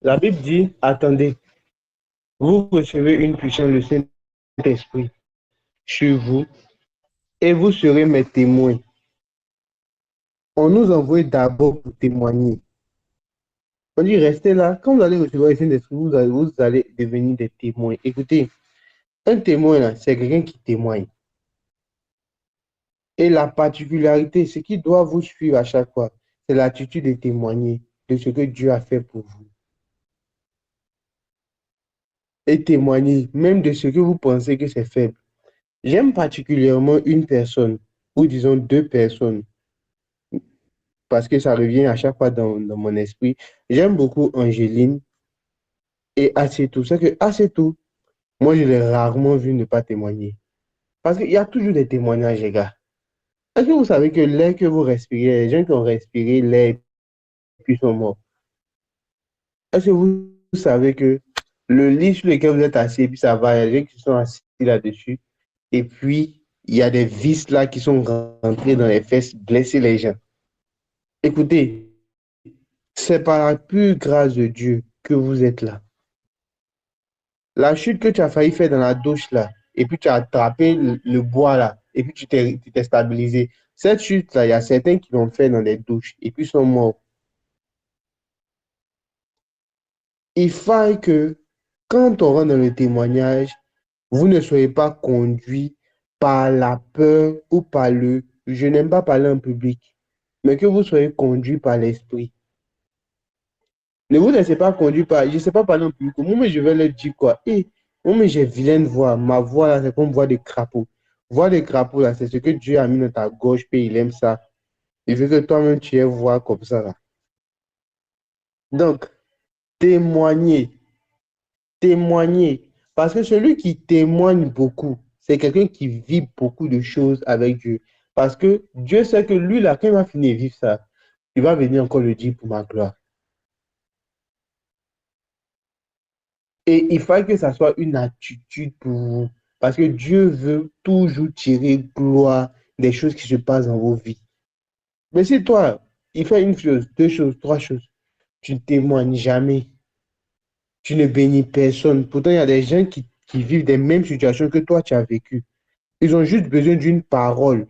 La Bible dit, attendez, vous recevez une puissance, le Saint-Esprit, sur vous, et vous serez mes témoins. On nous envoie d'abord pour témoigner. On dit, restez là. Quand vous allez recevoir le Saint-Esprit, vous allez devenir des témoins. Écoutez, un témoin, là, c'est quelqu'un qui témoigne. Et la particularité, ce qui doit vous suivre à chaque fois, c'est l'attitude de témoigner de ce que Dieu a fait pour vous. Et témoigner même de ce que vous pensez que c'est faible. J'aime particulièrement une personne, ou disons deux personnes, parce que ça revient à chaque fois dans mon esprit. J'aime beaucoup Angéline et Assetou. C'est que Assetou, moi, je l'ai rarement vu ne pas témoigner. Parce qu'il y a toujours des témoignages, les gars. Est-ce que vous savez que l'air que vous respirez, les gens qui ont respiré l'air puis sont morts? Est-ce que vous savez que le lit sur lequel vous êtes assis, puis ça va, il y a des gens qui sont assis là-dessus, et puis il y a des vis là qui sont rentrées dans les fesses, blesser les gens. Écoutez, c'est par la pure grâce de Dieu que vous êtes là. La chute que tu as failli faire dans la douche là, et puis tu as attrapé le bois là, et puis tu t'es stabilisé. Cette chute là, il y a certains qui l'ont fait dans les douches, et puis sont morts. Il faut que quand on rentre dans le témoignage, vous ne soyez pas conduit par la peur ou par le je n'aime pas parler en public, mais que vous soyez conduit par l'esprit. Ne vous laissez pas conduire par, je ne sais pas parler en public. Moi, mais je vais leur dire quoi? Et moi, mais j'ai vilaine voix. Ma voix, là, c'est comme voix de crapaud. Voix de crapaud, là, c'est ce que Dieu a mis dans ta gorge, puis il aime ça. Il veut que toi-même, tu aies voix comme ça, là. Donc, témoignez, témoignez. Parce que celui qui témoigne beaucoup, c'est quelqu'un qui vit beaucoup de choses avec Dieu. Parce que Dieu sait que lui, là, quand il va finir de vivre ça, il va venir encore le dire pour ma gloire. Et il faut que ça soit une attitude pour vous. Parce que Dieu veut toujours tirer gloire des choses qui se passent dans vos vies. Mais si toi, il fait une chose, deux choses, trois choses, tu ne témoignes jamais, tu ne bénis personne. Pourtant, il y a des gens qui vivent des mêmes situations que toi, tu as vécues. Ils ont juste besoin d'une parole.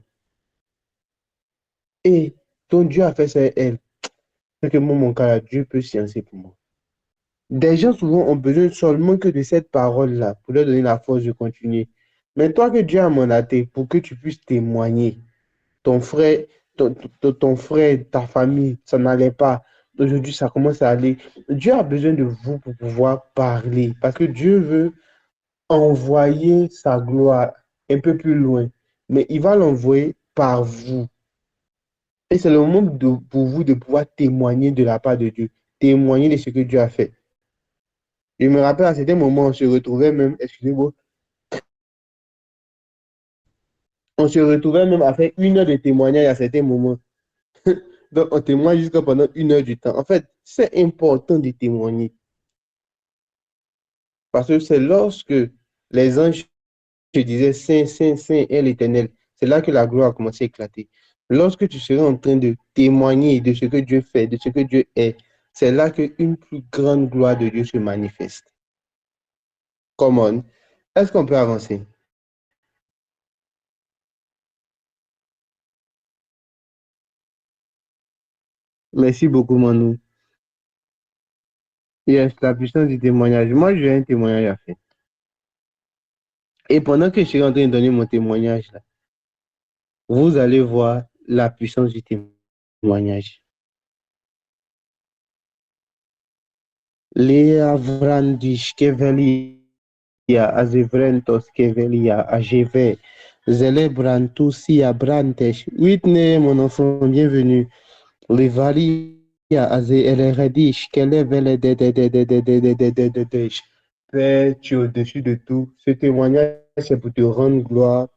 Et ton Dieu a fait ça, elle. C'est que moi, mon cas, là, Dieu peut sciencer pour moi. Des gens souvent ont besoin seulement que de cette parole-là pour leur donner la force de continuer. Mais toi que Dieu a mandaté pour que tu puisses témoigner, ton frère, ton frère, ta famille, ça n'allait pas. Aujourd'hui, ça commence à aller. Dieu a besoin de vous pour pouvoir parler parce que Dieu veut envoyer sa gloire un peu plus loin. Mais il va l'envoyer par vous. Et c'est le moment pour vous de pouvoir témoigner de la part de Dieu, témoigner de ce que Dieu a fait. Je me rappelle à certains moments, on se retrouvait même, excusez-moi, on se retrouvait même à faire 1 heure de témoignage à certains moments. Donc, on témoigne jusqu'à pendant 1 heure du temps. En fait, c'est important de témoigner parce que c'est lorsque les anges te disaient Saint, Saint, Saint est l'Éternel, c'est là que la gloire a commencé à éclater. Lorsque tu seras en train de témoigner de ce que Dieu fait, de ce que Dieu est, c'est là qu'une plus grande gloire de Dieu se manifeste. Come on. Est-ce qu'on peut avancer? Merci beaucoup, Manu. Yes, la puissance du témoignage. Moi, j'ai un témoignage à faire. Et pendant que je suis en train de donner mon témoignage, là, vous allez voir la puissance du témoignage. Lea Vrandish Kevelia, Azevrentos Kevelia, Ageve, Zelebrantusia Brantesh. Whitney, mon enfant, bienvenue. Levalia, Aze Eleredish, Kelevele de. Père, tu es au-dessus de tout. Ce témoignage, c'est pour te rendre gloire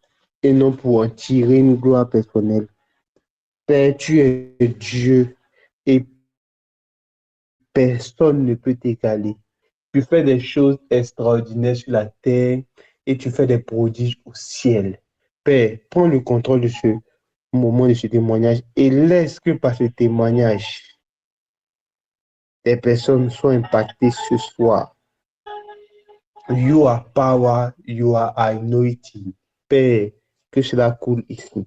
et non pour en tirer une gloire personnelle. Père, tu es Dieu et personne ne peut t'égaler. Tu fais des choses extraordinaires sur la terre et tu fais des prodiges au ciel. Père, prends le contrôle de ce moment, de ce témoignage et laisse que par ce témoignage, des personnes sont impactées ce soir. You are power, you are anointing. Père, que cela coule ici.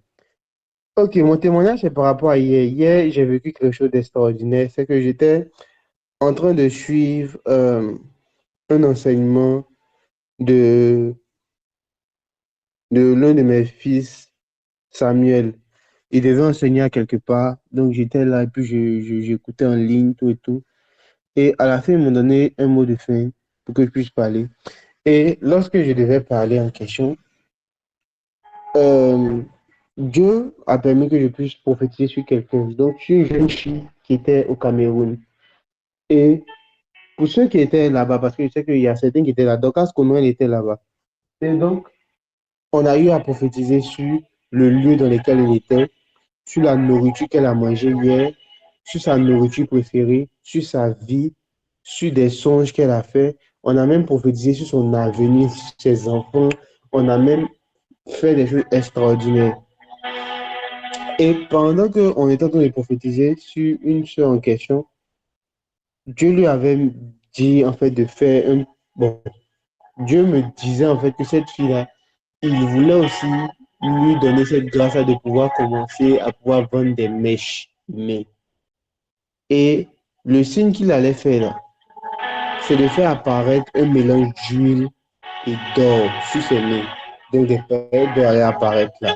Ok, mon témoignage, c'est par rapport à hier. Hier, j'ai vécu quelque chose d'extraordinaire. C'est que j'étais en train de suivre un enseignement de, de l'un de mes fils, Samuel. Il devait enseigner à quelque part. Donc, j'étais là et puis j'écoutais en ligne, tout et tout. Et à la fin, ils m'ont donné un mot de fin pour que je puisse parler. Et lorsque je devais parler en question, euh, Dieu a permis que je puisse prophétiser sur quelqu'un. Donc, sur une jeune fille qui était au Cameroun. Et pour ceux qui étaient là-bas, parce que je sais qu'il y a certains qui étaient là, donc, comment elle était là-bas. Et donc, on a eu à prophétiser sur le lieu dans lequel elle était, sur la nourriture qu'elle a mangée hier, sur sa nourriture préférée, sur sa vie, sur des songes qu'elle a fait. On a même prophétisé sur son avenir, sur ses enfants. On a même fait des choses extraordinaires. Et pendant qu'on était en train de prophétiser sur une soeur en question, Dieu lui avait dit en fait de faire un... Bon, Dieu me disait en fait que cette fille-là, il voulait aussi lui donner cette grâce-là de pouvoir commencer à pouvoir vendre des mèches. Mais, et le signe qu'il allait faire là, c'est de faire apparaître un mélange d'huile et d'or sur ses mains. Donc des paillettes d'or allaient apparaître là.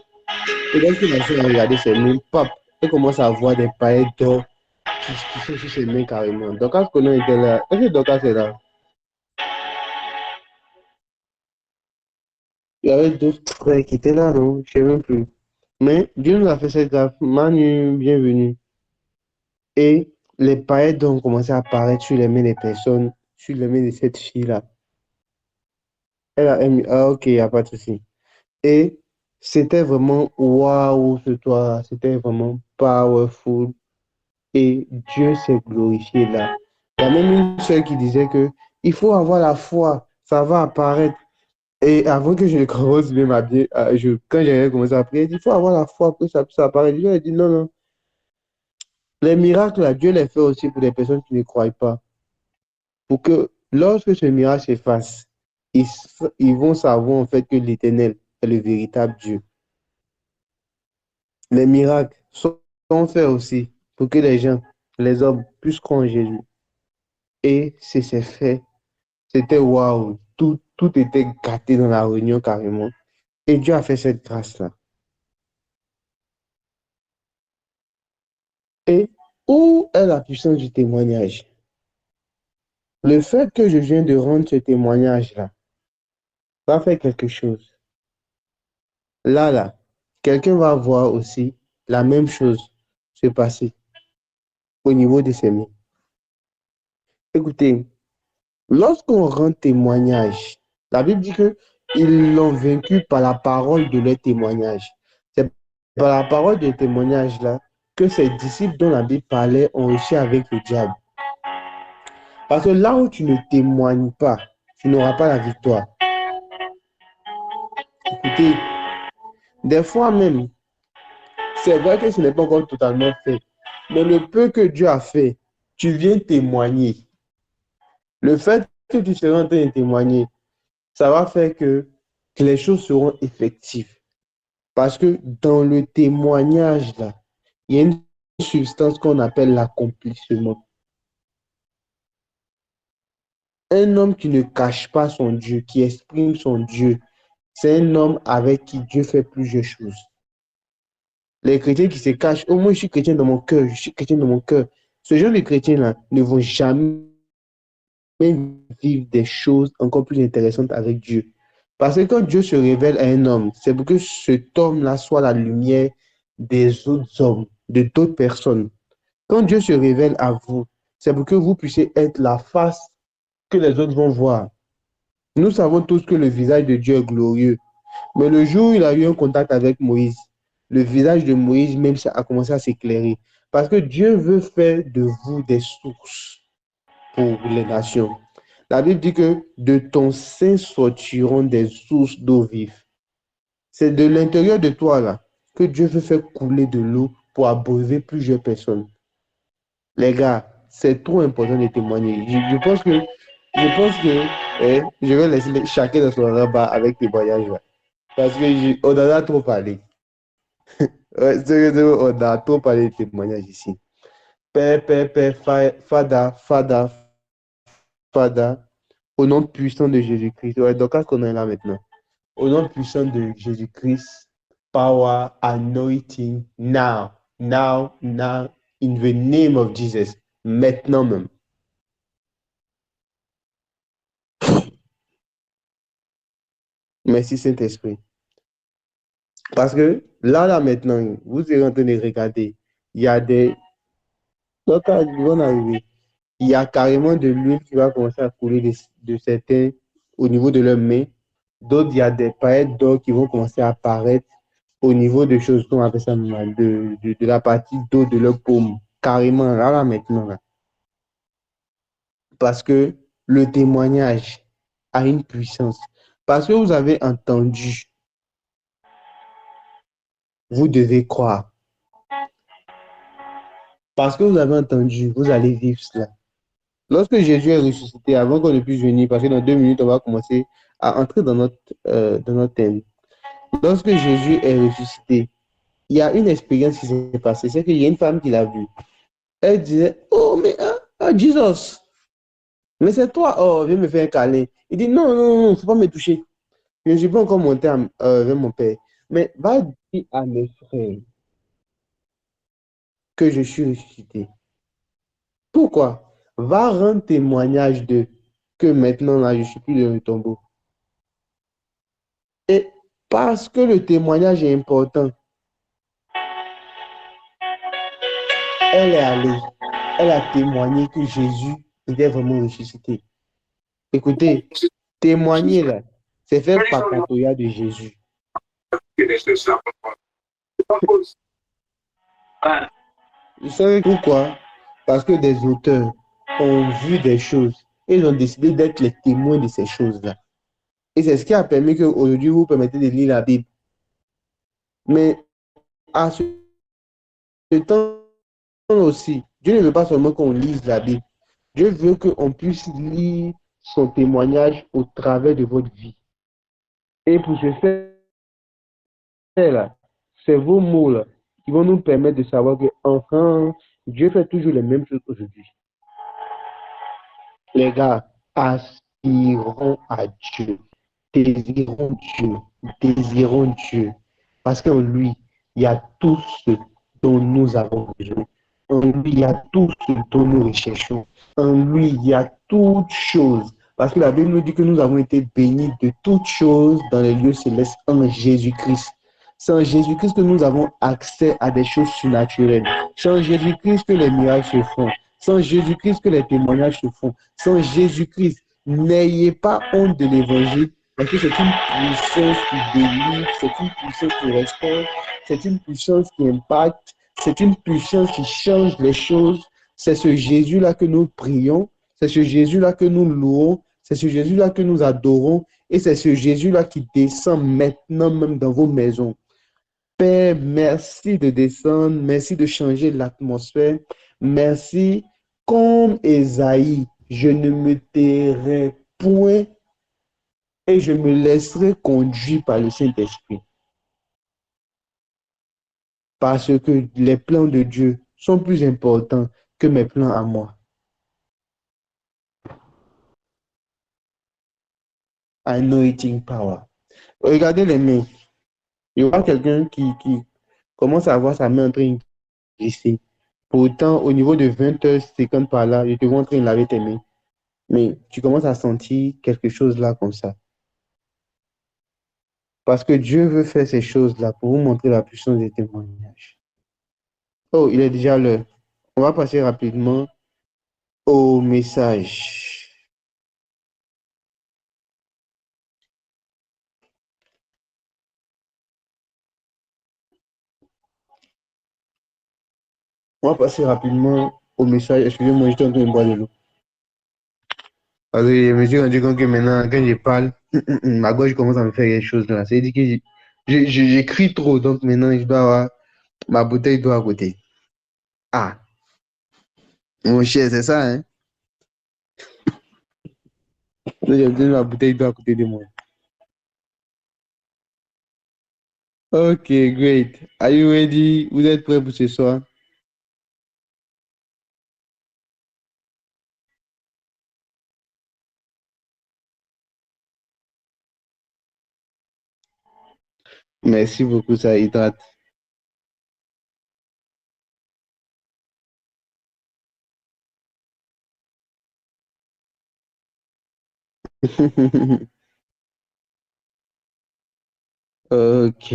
Et lorsque la soeur a regardé ses mains, pop, elle commence à voir des paillettes d'or qui sont sur ses mains carrément. Donc quand on était là, est-ce que Docas est là? Il y avait d'autres frères qui étaient là, non? Je ne sais même plus. Mais Dieu nous a fait cette grâce. Manu, bienvenue. Et les paillettes ont commencé à apparaître sur les mains des personnes, sur les mains de cette fille-là. Elle a aimé. Ah, ok, il n'y a pas de souci. Et c'était vraiment waouh ce soir. C'était vraiment powerful. Et Dieu s'est glorifié là. Il y a même une seule qui disait que il faut avoir la foi, ça va apparaître. Et avant que je ne commence même à bien, quand j'avais commencé à prier, il faut avoir la foi pour que ça puisse apparaître. Dieu a dit non, non. Les miracles, là, Dieu les fait aussi pour les personnes qui ne croient pas. Pour que lorsque ce miracle s'efface, ils vont savoir en fait que l'Éternel est le véritable Dieu. Les miracles sont faits aussi pour que les gens, les hommes, puissent croire en Jésus. Et c'est fait. C'était waouh. Tout était gâté dans la réunion carrément. Et Dieu a fait cette grâce-là. Et où est la puissance du témoignage? Le fait que je viens de rendre ce témoignage-là va faire quelque chose. Là, quelqu'un va voir aussi la même chose se passer au niveau de ses mains. Écoutez, lorsqu'on rend témoignage, la Bible dit que ils l'ont vaincu par la parole de leur témoignage. C'est par la parole de témoignage là que ces disciples dont la Bible parlait ont réussi avec le diable. Parce que là où tu ne témoignes pas, tu n'auras pas la victoire. Écoutez, des fois même, c'est vrai que ce n'est pas encore totalement fait, mais le peu que Dieu a fait, tu viens témoigner. Le fait que tu seras en train de témoigner, ça va faire que les choses seront effectives. Parce que dans le témoignage, là, il y a une substance qu'on appelle l'accomplissement. Un homme qui ne cache pas son Dieu, qui exprime son Dieu, c'est un homme avec qui Dieu fait plusieurs choses. Les chrétiens qui se cachent, oh, moi je suis chrétien dans mon cœur, je suis chrétien dans mon cœur. Ce genre de chrétiens-là ne vont jamais vivre des choses encore plus intéressantes avec Dieu. Parce que quand Dieu se révèle à un homme, c'est pour que cet homme-là soit la lumière des autres hommes, de d'autres personnes. Quand Dieu se révèle à vous, c'est pour que vous puissiez être la face que les autres vont voir. Nous savons tous que le visage de Dieu est glorieux. Mais le jour où il a eu un contact avec Moïse, le visage de Moïse même a commencé à s'éclairer. Parce que Dieu veut faire de vous des sources pour les nations. La Bible dit que de ton sein sortiront des sources d'eau vive. C'est de l'intérieur de toi là que Dieu veut faire couler de l'eau pour abreuver plusieurs personnes. Les gars, c'est trop important de témoigner. Je pense que je vais laisser chacun dans son rabat avec témoignage là. Parce que on en a trop parlé. Ouais, sérieusement, on a trop parlé de témoignage ici. Père, Père, Père, Fada, Fada, Fada, au nom puissant de Jésus-Christ. Ouais, donc, qu'est-ce qu'on est là maintenant? Au nom puissant de Jésus-Christ, power, anointing, now, now, now, in the name of Jesus. Maintenant même. Merci Saint-Esprit. Parce que là, maintenant, vous êtes en train de regarder. Il y a des. Donc, ils vont arriver. Il y a carrément de l'huile qui va commencer à couler de certains au niveau de leurs mains. D'autres, il y a des paillettes d'or qui vont commencer à apparaître au niveau de choses qu'on appelle ça de la partie d'eau de leur paume. Carrément, là, maintenant. Là. Parce que le témoignage a une puissance. Parce que vous avez entendu, vous devez croire. Parce que vous avez entendu, vous allez vivre cela. Lorsque Jésus est ressuscité, avant qu'on ne puisse venir, parce que dans 2 minutes, on va commencer à entrer dans notre thème. Lorsque Jésus est ressuscité, il y a une expérience qui s'est passée. C'est qu'il y a une femme qui l'a vu. Elle disait, oh, mais Jesus, mais c'est toi, oh, viens me faire un câlin. Il dit, non, non, non, il ne faut pas me toucher. Je ne suis pas encore monté vers mon père. Mais va dire à mes frères que je suis ressuscité. Pourquoi? Va rendre témoignage de que maintenant, là, je ne suis plus dans le tombeau. Et parce que le témoignage est important, elle est allée, elle a témoigné que Jésus était vraiment ressuscité. Écoutez, témoigner là, c'est faire pacatoya de Jésus. Vous savez pourquoi? Parce que des auteurs ont vu des choses et ils ont décidé d'être les témoins de ces choses-là. Et c'est ce qui a permis qu'aujourd'hui, vous permettez de lire la Bible. Mais à ce temps aussi, Dieu ne veut pas seulement qu'on lise la Bible. Dieu veut qu'on puisse lire son témoignage au travers de votre vie. Et pour ce faire-là, c'est vos mots-là qui vont nous permettre de savoir que enfin, Dieu fait toujours les mêmes choses aujourd'hui. Les gars, aspirons à Dieu, désirons Dieu, désirons Dieu. Parce qu'en lui, il y a tout ce dont nous avons besoin. En lui, il y a tout ce dont nous recherchons. En lui, il y a toutes choses. Parce que la Bible nous dit que nous avons été bénis de toutes choses dans les lieux célestes en Jésus-Christ. C'est en Jésus-Christ que nous avons accès à des choses surnaturelles. C'est en Jésus-Christ que les miracles se font. C'est en Jésus-Christ que les témoignages se font. C'est en Jésus-Christ. N'ayez pas honte de l'évangile parce que c'est une puissance qui délivre, c'est une puissance qui restaure, c'est une puissance qui impacte, c'est une puissance qui change les choses. C'est ce Jésus-là que nous prions, c'est ce Jésus-là que nous louons, c'est ce Jésus-là que nous adorons et c'est ce Jésus-là qui descend maintenant même dans vos maisons. Père, merci de descendre, merci de changer l'atmosphère, merci. Comme Esaïe, je ne me tairai point et je me laisserai conduire par le Saint-Esprit. Parce que les plans de Dieu sont plus importants que mes plans à moi. Anointing power. Regardez les mains. Il y aura quelqu'un qui commence à avoir sa main en train de glisser. Pourtant, au niveau de 20h50 par là, je te vois en train de laver tes mains. Mais tu commences à sentir quelque chose là comme ça. Parce que Dieu veut faire ces choses-là pour vous montrer la puissance des témoignages. Oh, il est déjà l'heure. On va passer rapidement au message. On va passer rapidement au message. Excusez-moi, j'étais en train de boire de l'eau. Parce que je me suis rendu compte que maintenant, quand je parle, ma gorge commence à me faire quelque chose là. C'est-à-dire que j'écris trop, donc maintenant, je dois avoir ma bouteille d'eau à côté. Ah, Mon cher, c'est ça, hein? Là, j'ai besoin de la bouteille d'eau à côté de moi. Ok, great. Are you ready? Vous êtes prêts pour ce soir? Merci beaucoup, ça hydrate. Ok.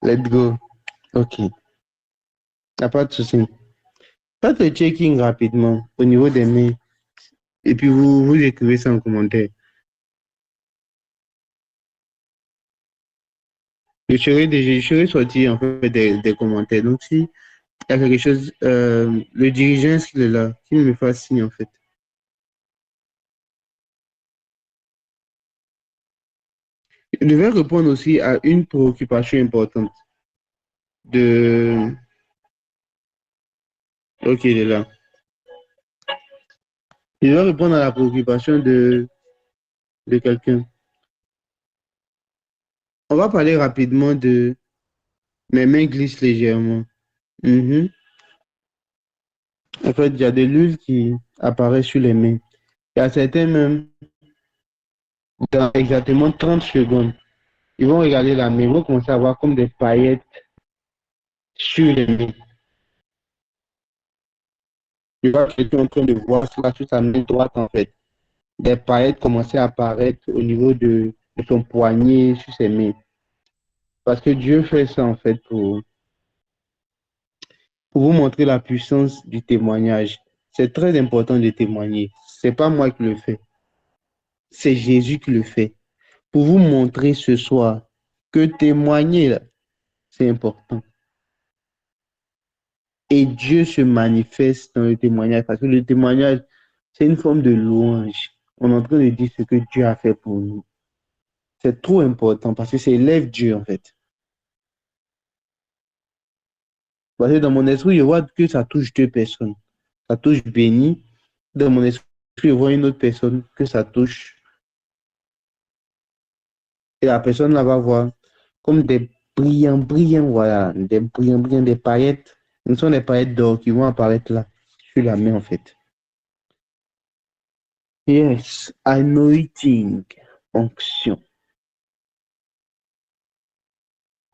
Let's go. Ok. Y a pas de souci. Faites le checking rapidement au niveau des mails. Et puis vous écrivez ça en commentaire. Je serai sorti en fait des commentaires. Donc si il y a quelque chose, le dirigeant, s'il est là, qu'il me fasse signe en fait. Je devais répondre aussi à une préoccupation importante de... Ok, il est là. Je devais répondre à la préoccupation de quelqu'un. On va parler rapidement de mes mains glissent légèrement. Mhm. En fait, il y a de l'huile qui apparaît sur les mains. Il y a certains même, dans exactement 30 secondes, ils vont regarder la main, ils vont commencer à voir comme des paillettes sur les mains. Tu vois quelqu'un en train de voir cela sur sa main droite, en fait. Des paillettes commencer à apparaître au niveau de son poignet, sur ses mains. Parce que Dieu fait ça, en fait, pour vous montrer la puissance du témoignage. C'est très important de témoigner. C'est pas moi qui le fais. C'est Jésus qui le fait. Pour vous montrer ce soir que témoigner, là, c'est important. Et Dieu se manifeste dans le témoignage, parce que le témoignage, c'est une forme de louange. On est en train de dire ce que Dieu a fait pour nous. C'est trop important parce que ça élève Dieu, en fait. Parce que dans mon esprit, je vois que ça touche deux personnes. Ça touche Béni. Dans mon esprit, je vois une autre personne que ça touche. Et la personne là va voir comme des brillants, brillants, voilà, des brillants, brillants, des paillettes. Ce sont des paillettes d'or qui vont apparaître là, sur la main, en fait. Yes, anointing, onction.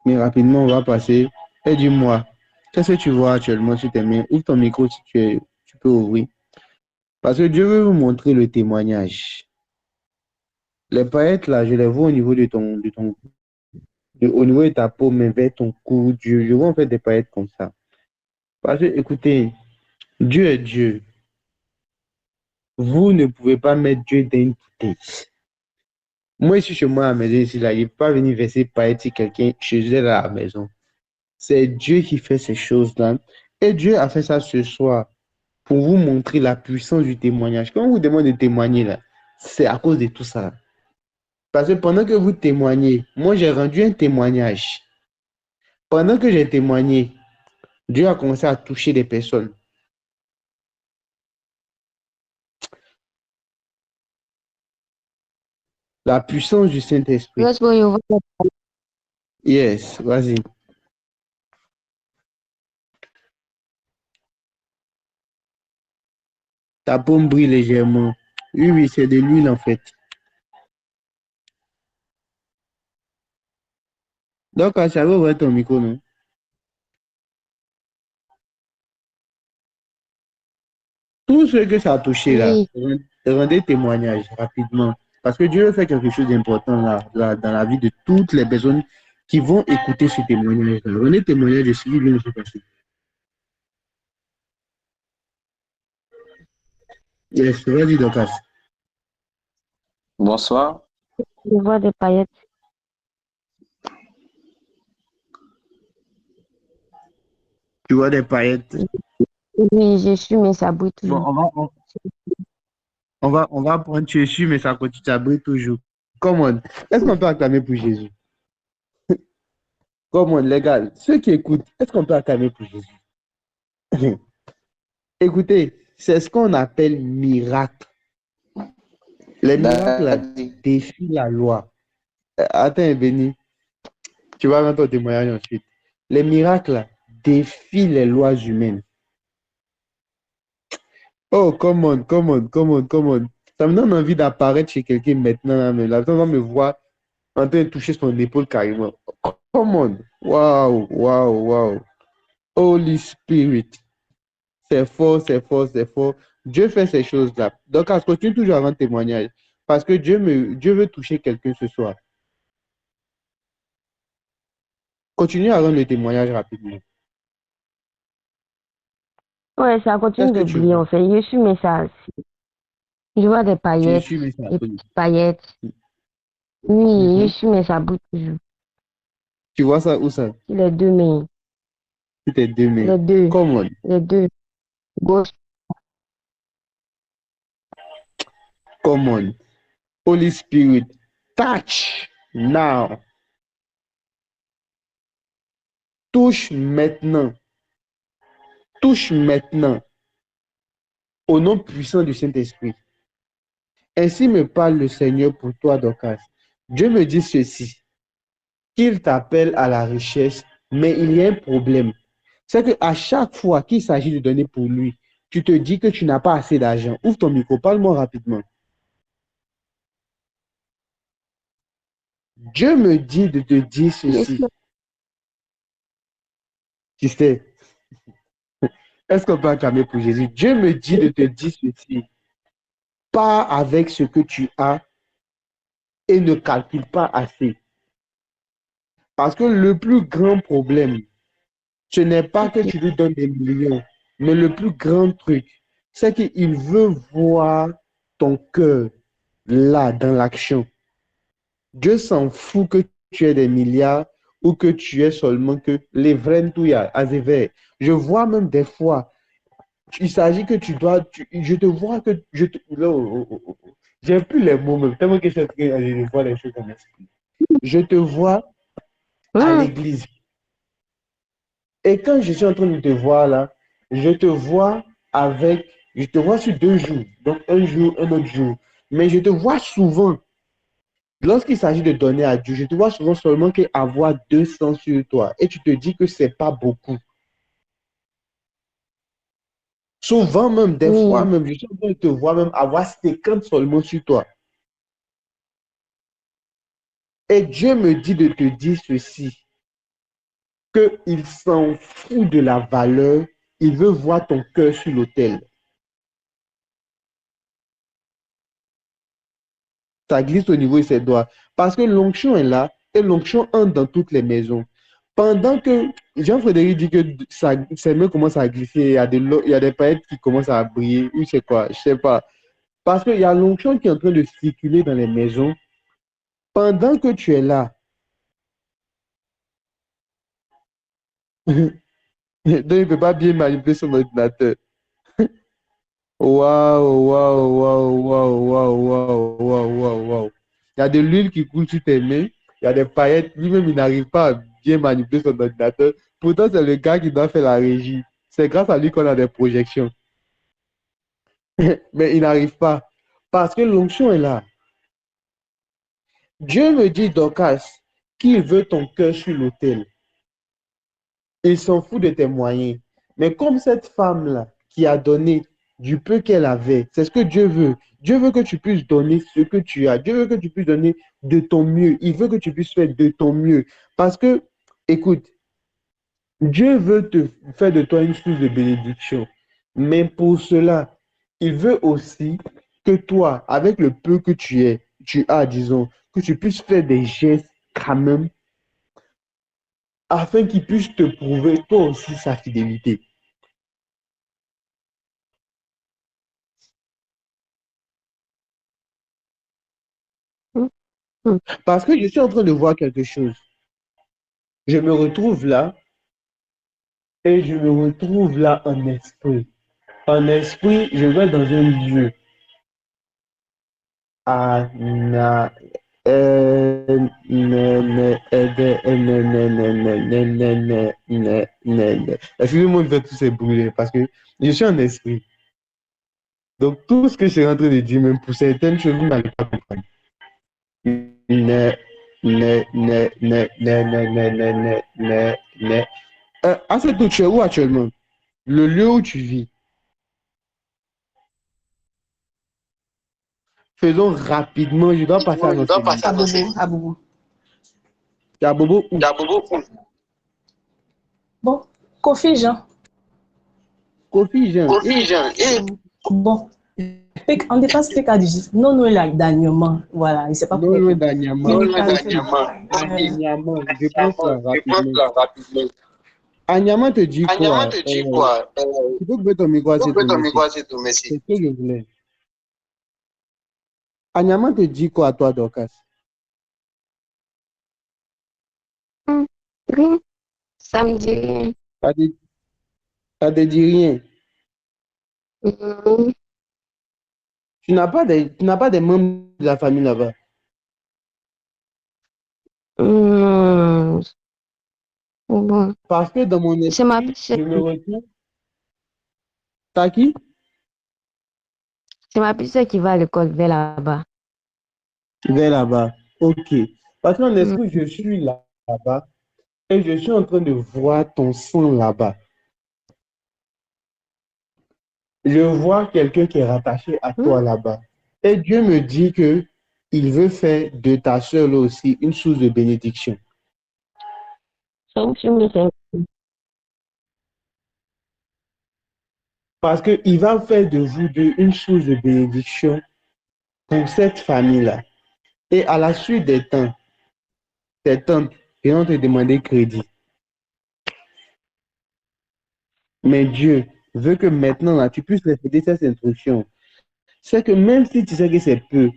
Mais rapidement, on va passer. Et dis-moi, qu'est-ce que tu vois actuellement sur tes mains? Ouvre ton micro si tu peux ouvrir. Parce que Dieu veut vous montrer le témoignage. Les paillettes là, je les vois au niveau au niveau de ta peau, mais vers ton cou. Je vois en fait des paillettes comme ça. Parce que, écoutez, Dieu est Dieu. Vous ne pouvez pas mettre Dieu dans une bouteille. Moi, je suis chez moi à la maison ici, là, il ne peut pas venir verser paillettes sur quelqu'un chez elle à la maison. C'est Dieu qui fait ces choses-là. Et Dieu a fait ça ce soir pour vous montrer la puissance du témoignage. Quand on vous demande de témoigner, là, c'est à cause de tout ça. Parce que pendant que vous témoignez, moi, j'ai rendu un témoignage. Pendant que j'ai témoigné, Dieu a commencé à toucher des personnes. La puissance du Saint-Esprit. Let's go over the Yes, vas-y. Ta paume brille légèrement. Oui, oui, c'est de l'huile en fait. Donc, ça va ouvrir ton micro, non? Tout ce que ça a touché là, oui. rendez témoignage rapidement. Parce que Dieu fait quelque chose d'important là, dans la vie de toutes les personnes qui vont écouter ce témoignage-là. Rendez témoignage de ce qui vient de se passer. Yes, vas-y, Docas. Bonsoir. Je vois des paillettes. Tu vois des paillettes. Oui, je suis, mais ça brille Bon, toujours. on va prendre Jésus, mais ça continue à briller toujours. Come on. Est-ce qu'on peut acclamer pour Jésus? Come on, les gars. Ceux qui écoutent, est-ce qu'on peut acclamer pour Jésus? Écoutez, c'est ce qu'on appelle miracle. Les miracles là, Daddy. défient la loi. Attends, Béni, tu vas rendre ton témoignage ensuite. Les miracles là, défient les lois humaines. Oh, come on, come on, come on, come on. Ça me donne envie d'apparaître chez quelqu'un maintenant, là, mais là, on me voit en train de toucher son épaule carrément. Come on. Waouh, waouh, waouh. Holy Spirit. C'est fort, c'est fort, c'est fort. Dieu fait ces choses-là. Donc, je continue toujours avant le témoignage. Parce que Dieu veut toucher quelqu'un ce soir. Continue à rendre le témoignage rapidement. Ouais, ça Qu'est-ce continue que de tu briller vois? en fait. Je suis mais ça. Je vois Tu suis mes des symptômes. petites paillettes. Oui, je Mhm. suis mais ça bouge toujours. Tu vois ça où ça? Sur les deux mains. Sur tes deux mains. Les deux. Come on. Les deux. Gauche. Come on. Holy Spirit. Touch now. Touche maintenant. Touche maintenant. Au nom puissant du Saint-Esprit. Ainsi me parle le Seigneur pour toi, Dorcas. Dieu me dit ceci, qu'il t'appelle à la richesse, mais il y a un problème. C'est qu'à chaque fois qu'il s'agit de donner pour lui, tu te dis que tu n'as pas assez d'argent. Ouvre ton micro, parle-moi rapidement. Dieu me dit de te dire Yes, ceci. Tu sais, est-ce qu'on peut acclamer pour Jésus? Dieu me dit de te dire ceci. Pars avec ce que tu as et ne calcule pas assez. Parce que le plus grand problème, ce n'est pas que ok. tu lui donnes des millions, mais le plus grand truc, c'est qu'il veut voir ton cœur là, dans l'action. Dieu s'en fout que tu aies des milliards ou que tu aies seulement que les vrais touillas, azévères. Je vois même des fois, il s'agit que tu dois, je te vois que là, j'ai plus les mots même, tellement que je vois les choses dans l'esprit. Je te vois à Hmm, l'église. Et quand je suis en train de te voir là, je te vois avec, je te vois sur 2 jours, donc un jour, un autre jour. Mais je te vois souvent, lorsqu'il s'agit de donner à Dieu, je te vois souvent seulement qu'avoir 200 sur toi. Et tu te dis que c'est pas beaucoup. Souvent même, des fois oui. même, je suis en train de te voir même avoir 50 seulement sur toi. Et Dieu me dit de te dire ceci, qu'il s'en fout de la valeur, il veut voir ton cœur sur l'autel. Ça glisse au niveau de ses doigts. Parce que l'onction est là et l'onction entre dans toutes les maisons. Pendant que Jean-Frédéric dit que ses mains commencent à glisser, il y a des paillettes qui commencent à briller, ou c'est quoi, je sais pas. Parce qu'il y a l'onction qui est en train de circuler dans les maisons. Pendant que tu es là, donc il ne peut pas bien manipuler son ordinateur. Waouh, waouh, waouh, waouh, waouh, waouh, waouh, waouh, waouh. Il y a de l'huile qui coule sur tes mains, il y a des paillettes, lui-même il n'arrive pas à bien manipuler son ordinateur. Pourtant, c'est le gars qui doit faire la régie. C'est grâce à lui qu'on a des projections. Mais il n'arrive pas. Parce que l'onction est là. Dieu me dit, Dorcas, qu'il veut ton cœur sur l'autel. Il s'en fout de tes moyens. Mais comme cette femme-là qui a donné du peu qu'elle avait, c'est ce que Dieu veut. Dieu veut que tu puisses donner ce que tu as. Dieu veut que tu puisses donner de ton mieux. Il veut que tu puisses faire de ton mieux. Parce que, écoute, Dieu veut te faire de toi une source de bénédiction. Mais pour cela, il veut aussi que toi, avec le peu que tu as, disons, que tu puisses faire des gestes quand même, afin qu'il puisse te prouver toi aussi sa fidélité. Hmm, hmm. Parce que je suis en train de voir quelque chose. Je me retrouve là et je me retrouve là en esprit. En esprit, je vais dans un lieu. Excusez-moi de faire tous ces bruits parce que je suis en esprit. Donc, tout ce que je suis en train de dire, même pour certaines choses, vous n'allez pas comprendre. Ne, ne. Ensuite, tu es où actuellement? Le lieu où tu vis. Faisons rapidement, je dois passer à Je notre dois passer ligne. à Bobo. À Bobo. Tu as Bobo où? Bon, Kofi, Jean. Kofi, Jean. Kofi, Jean. Bon, on dépasse PK18. Non, non, là, dernièrement. Voilà, il ne sait pas Non pour loin tout. d'Anyama. Non, Ok. Anyama, je prends cela rapidement. Anyama te dit Anyama quoi? te dit quoi? Tu peux mettre ton micro à Pourquoi tout, ton micro merci. c'est tout, merci. C'est ce que je voulais. Anyama te dit quoi à toi, Dorcas? Rien, ça me dit rien. Ça te, ça te dit rien. Mhm. Tu n'as pas des membres de la famille là-bas. Non, bon. Parce que dans mon C'est ma esprit, petite, je me retrouve. T'as qui? c'est ma petite qui va à l'école vers là-bas. Vers là-bas. Ok. Parce qu'en Mhm. esprit, je suis là-bas et je suis en train de voir ton sang là-bas. Je vois quelqu'un qui est rattaché à Mhm. toi là-bas. Et Dieu me dit que il veut faire de ta soeur là aussi une source de bénédiction. Donc, je me sens- Parce qu'il va faire de vous deux une source de bénédiction pour cette famille-là. Et à la suite des temps, tes tantes vont te demander crédit. Mais Dieu veut que maintenant, là, tu puisses répéter cette instruction. C'est que même si tu sais que c'est peu,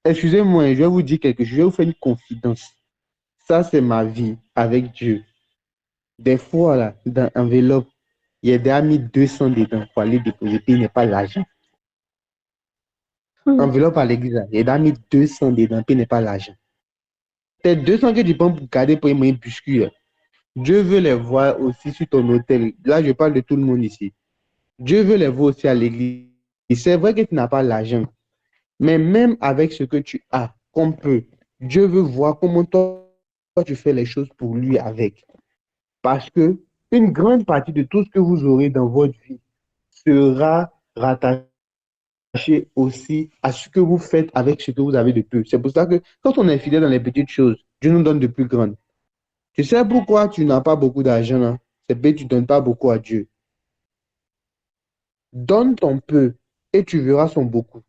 excusez-moi, je vais vous dire quelque chose, je vais vous faire une confidence. Ça, c'est ma vie avec Dieu. Des fois, là, dans l'enveloppe, il y a déjà mis 200 dedans pour aller déposer, puis il n'est pas l'argent. Mhm. Enveloppe à l'église, là, il y a déjà mis 200 dedans, puis il n'est pas l'argent. Tes 200 que tu prends pour garder pour une buscule, Dieu veut les voir aussi sur ton hôtel. Là, je parle de tout le monde ici. Dieu veut les voir aussi à l'église. Et c'est vrai que tu n'as pas l'argent, mais même avec ce que tu as, qu'on peut, Dieu veut voir comment toi, tu fais les choses pour lui avec. Parce que une grande partie de tout ce que vous aurez dans votre vie sera rattaché aussi à ce que vous faites avec ce que vous avez de peu. C'est pour ça que quand on est fidèle dans les petites choses, Dieu nous donne de plus grandes. Tu sais pourquoi tu n'as pas beaucoup d'argent, là? C'est parce que tu ne donnes pas beaucoup à Dieu. Donne ton peu et tu verras son beaucoup.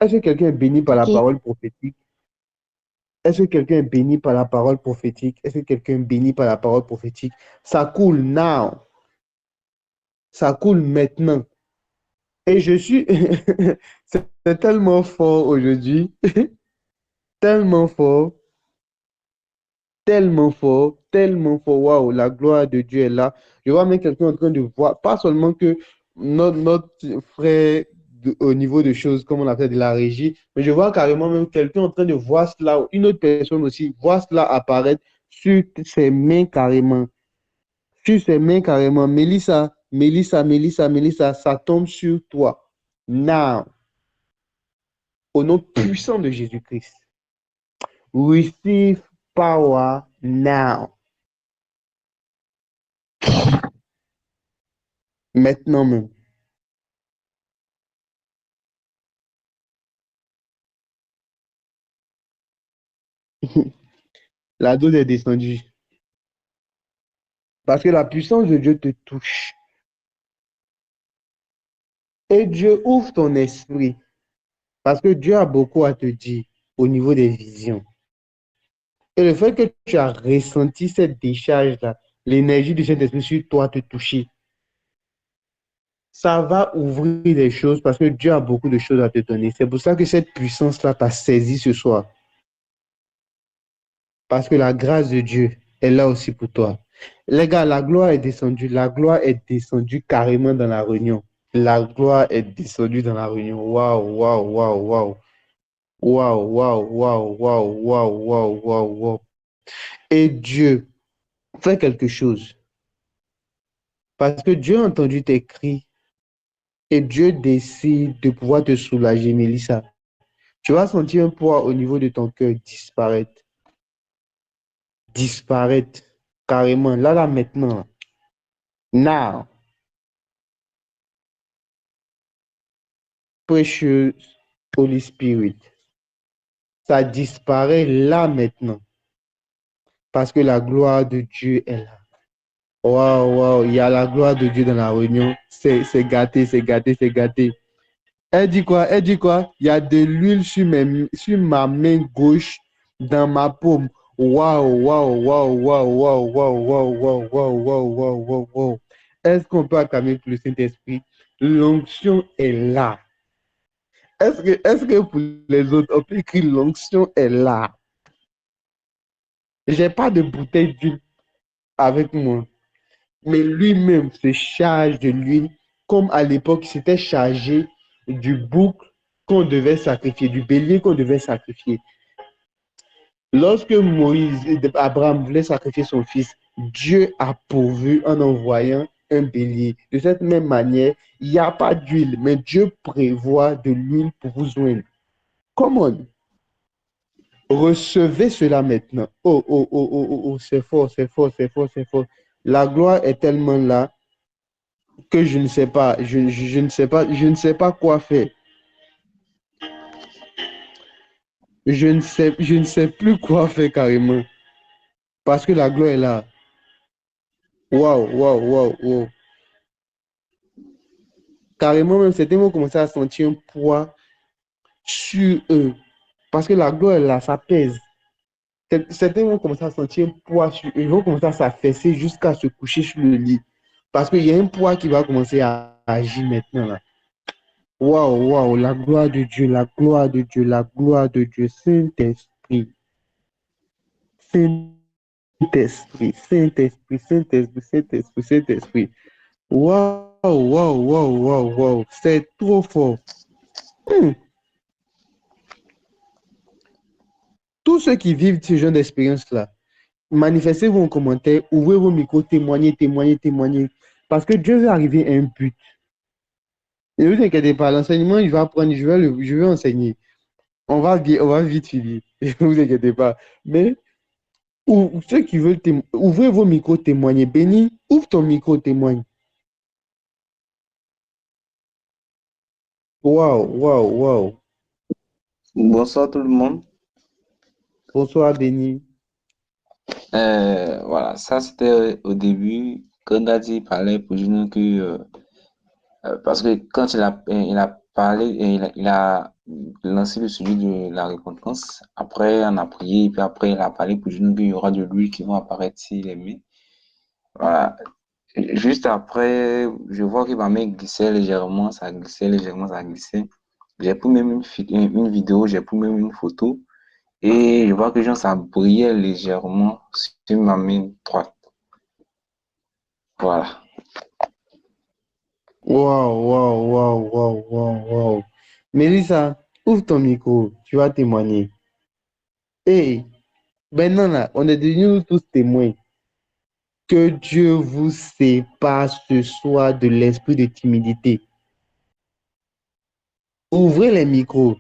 Est-ce que quelqu'un est béni par la Ok. parole prophétique? Est-ce que quelqu'un est béni par la parole prophétique? Est-ce que quelqu'un est béni par la parole prophétique? Ça coule now. Ça coule maintenant. Et je suis... c'est tellement fort aujourd'hui. Tellement fort. Tellement fort. Tellement fort. Waouh, la gloire de Dieu est là. Je vois même quelqu'un en train de voir, pas seulement que notre frère au niveau de choses, comme on a fait de la régie, mais je vois carrément même quelqu'un en train de voir cela, une autre personne aussi, voir cela apparaître sur ses mains carrément. Sur ses mains carrément. Mélissa, Mélissa, Mélissa, Mélissa, ça tombe sur toi. Now, au nom puissant de Jésus-Christ. Receive power now. Maintenant même. La dose est descendue. Parce que la puissance de Dieu te touche. Et Dieu ouvre ton esprit. Parce que Dieu a beaucoup à te dire au niveau des visions. Et le fait que tu as ressenti cette décharge-là, l'énergie de cet esprit sur toi te toucher, ça va ouvrir des choses parce que Dieu a beaucoup de choses à te donner. C'est pour ça que cette puissance-là t'a saisi ce soir. Parce que la grâce de Dieu est là aussi pour toi. Les gars, la gloire est descendue. La gloire est descendue carrément dans la réunion. La gloire est descendue dans la réunion. Waouh, waouh, waouh, waouh. Waouh, waouh, waouh, waouh, waouh, waouh, waouh, waouh. Et Dieu fait quelque chose. Parce que Dieu a entendu tes cris et Dieu décide de pouvoir te soulager, Mélissa. Tu vas sentir un poids au niveau de ton cœur disparaître, disparaître carrément. Là, là, maintenant. Now, precious Holy Spirit. Ça disparaît là maintenant. Parce que la gloire de Dieu est là. Waouh, waouh, il y a la gloire de Dieu dans la réunion. C'est gâté, c'est gâté, c'est gâté. Elle dit quoi? Elle dit quoi? Il y a de l'huile sur ma main gauche, dans ma paume. Waouh, waouh, waouh, waouh, waouh, waouh, waouh, waouh, waouh, waouh, waouh, waouh, waouh. Est-ce qu'on peut acclamer pour le Saint-Esprit? L'onction est là. Est-ce que pour les autres, on peut écrire l'onction est là? J'ai pas de bouteille d'huile avec moi, mais lui-même se charge de l'huile, comme à l'époque, il s'était chargé du bouc qu'on devait sacrifier, du bélier qu'on devait sacrifier. Lorsque Abraham voulait sacrifier son fils, Dieu a pourvu en envoyant un bélier. De cette même manière, il n'y a pas d'huile, mais Dieu prévoit de l'huile pour vous joindre. Come on, recevez cela maintenant. Oh, oh, oh, oh, oh, oh, c'est fort, c'est fort, c'est fort, c'est fort. La gloire est tellement là que je ne sais pas, je ne sais pas, je ne sais pas quoi faire. Je ne sais plus quoi faire carrément. Parce que la gloire est là. Waouh, waouh, waouh, waouh. Carrément, même certains vont commencer à sentir un poids sur eux. Parce que la gloire est là, ça pèse. Certains vont commencer à sentir un poids sur eux. Ils vont commencer à s'affaisser jusqu'à se coucher sur le lit. Parce qu'il y a un poids qui va commencer à agir maintenant là. Waouh, waouh, la gloire de Dieu, la gloire de Dieu, la gloire de Dieu, Saint-Esprit, Saint-Esprit, Saint-Esprit, Saint-Esprit, Saint-Esprit, Saint-Esprit. Waouh, waouh, waouh, waouh, waouh, c'est trop fort. Hmm. Tous ceux qui vivent ce genre d'expérience-là, manifestez-vous en commentaire, ouvrez vos micros, témoignez, témoignez, témoignez. Parce que Dieu veut arriver à un but. Ne vous inquiétez pas, l'enseignement, il va prendre, je vais enseigner. On va vite finir. Ne vous inquiétez pas. Mais ou ceux qui veulent ouvrez vos micros, témoignez. Béni, ouvre ton micro, témoigne. Waouh, waouh, waouh. Bonsoir tout le monde. Bonsoir, Béni. Voilà, ça c'était au début, quand Daddy parlait pour nous que, parce que quand il a parlé, et il a lancé le sujet de la repentance, après on a prié, et puis après il a parlé pour nous qu'il y aura de l'huile qui va apparaître s'il est mis. Voilà. Juste après, je vois que ma main glissait légèrement, ça glissait légèrement, ça glissait. J'ai pris même une vidéo, j'ai pris même une photo. Et je vois que genre, ça brillait légèrement sur ma main droite. Voilà. Waouh, waouh, waouh, waouh, waouh, waouh. Mélissa, ouvre ton micro, tu vas témoigner. Et maintenant là, on est devenus tous témoins. Que Dieu vous sépare ce soir de l'esprit de timidité. Ouvrez les micros.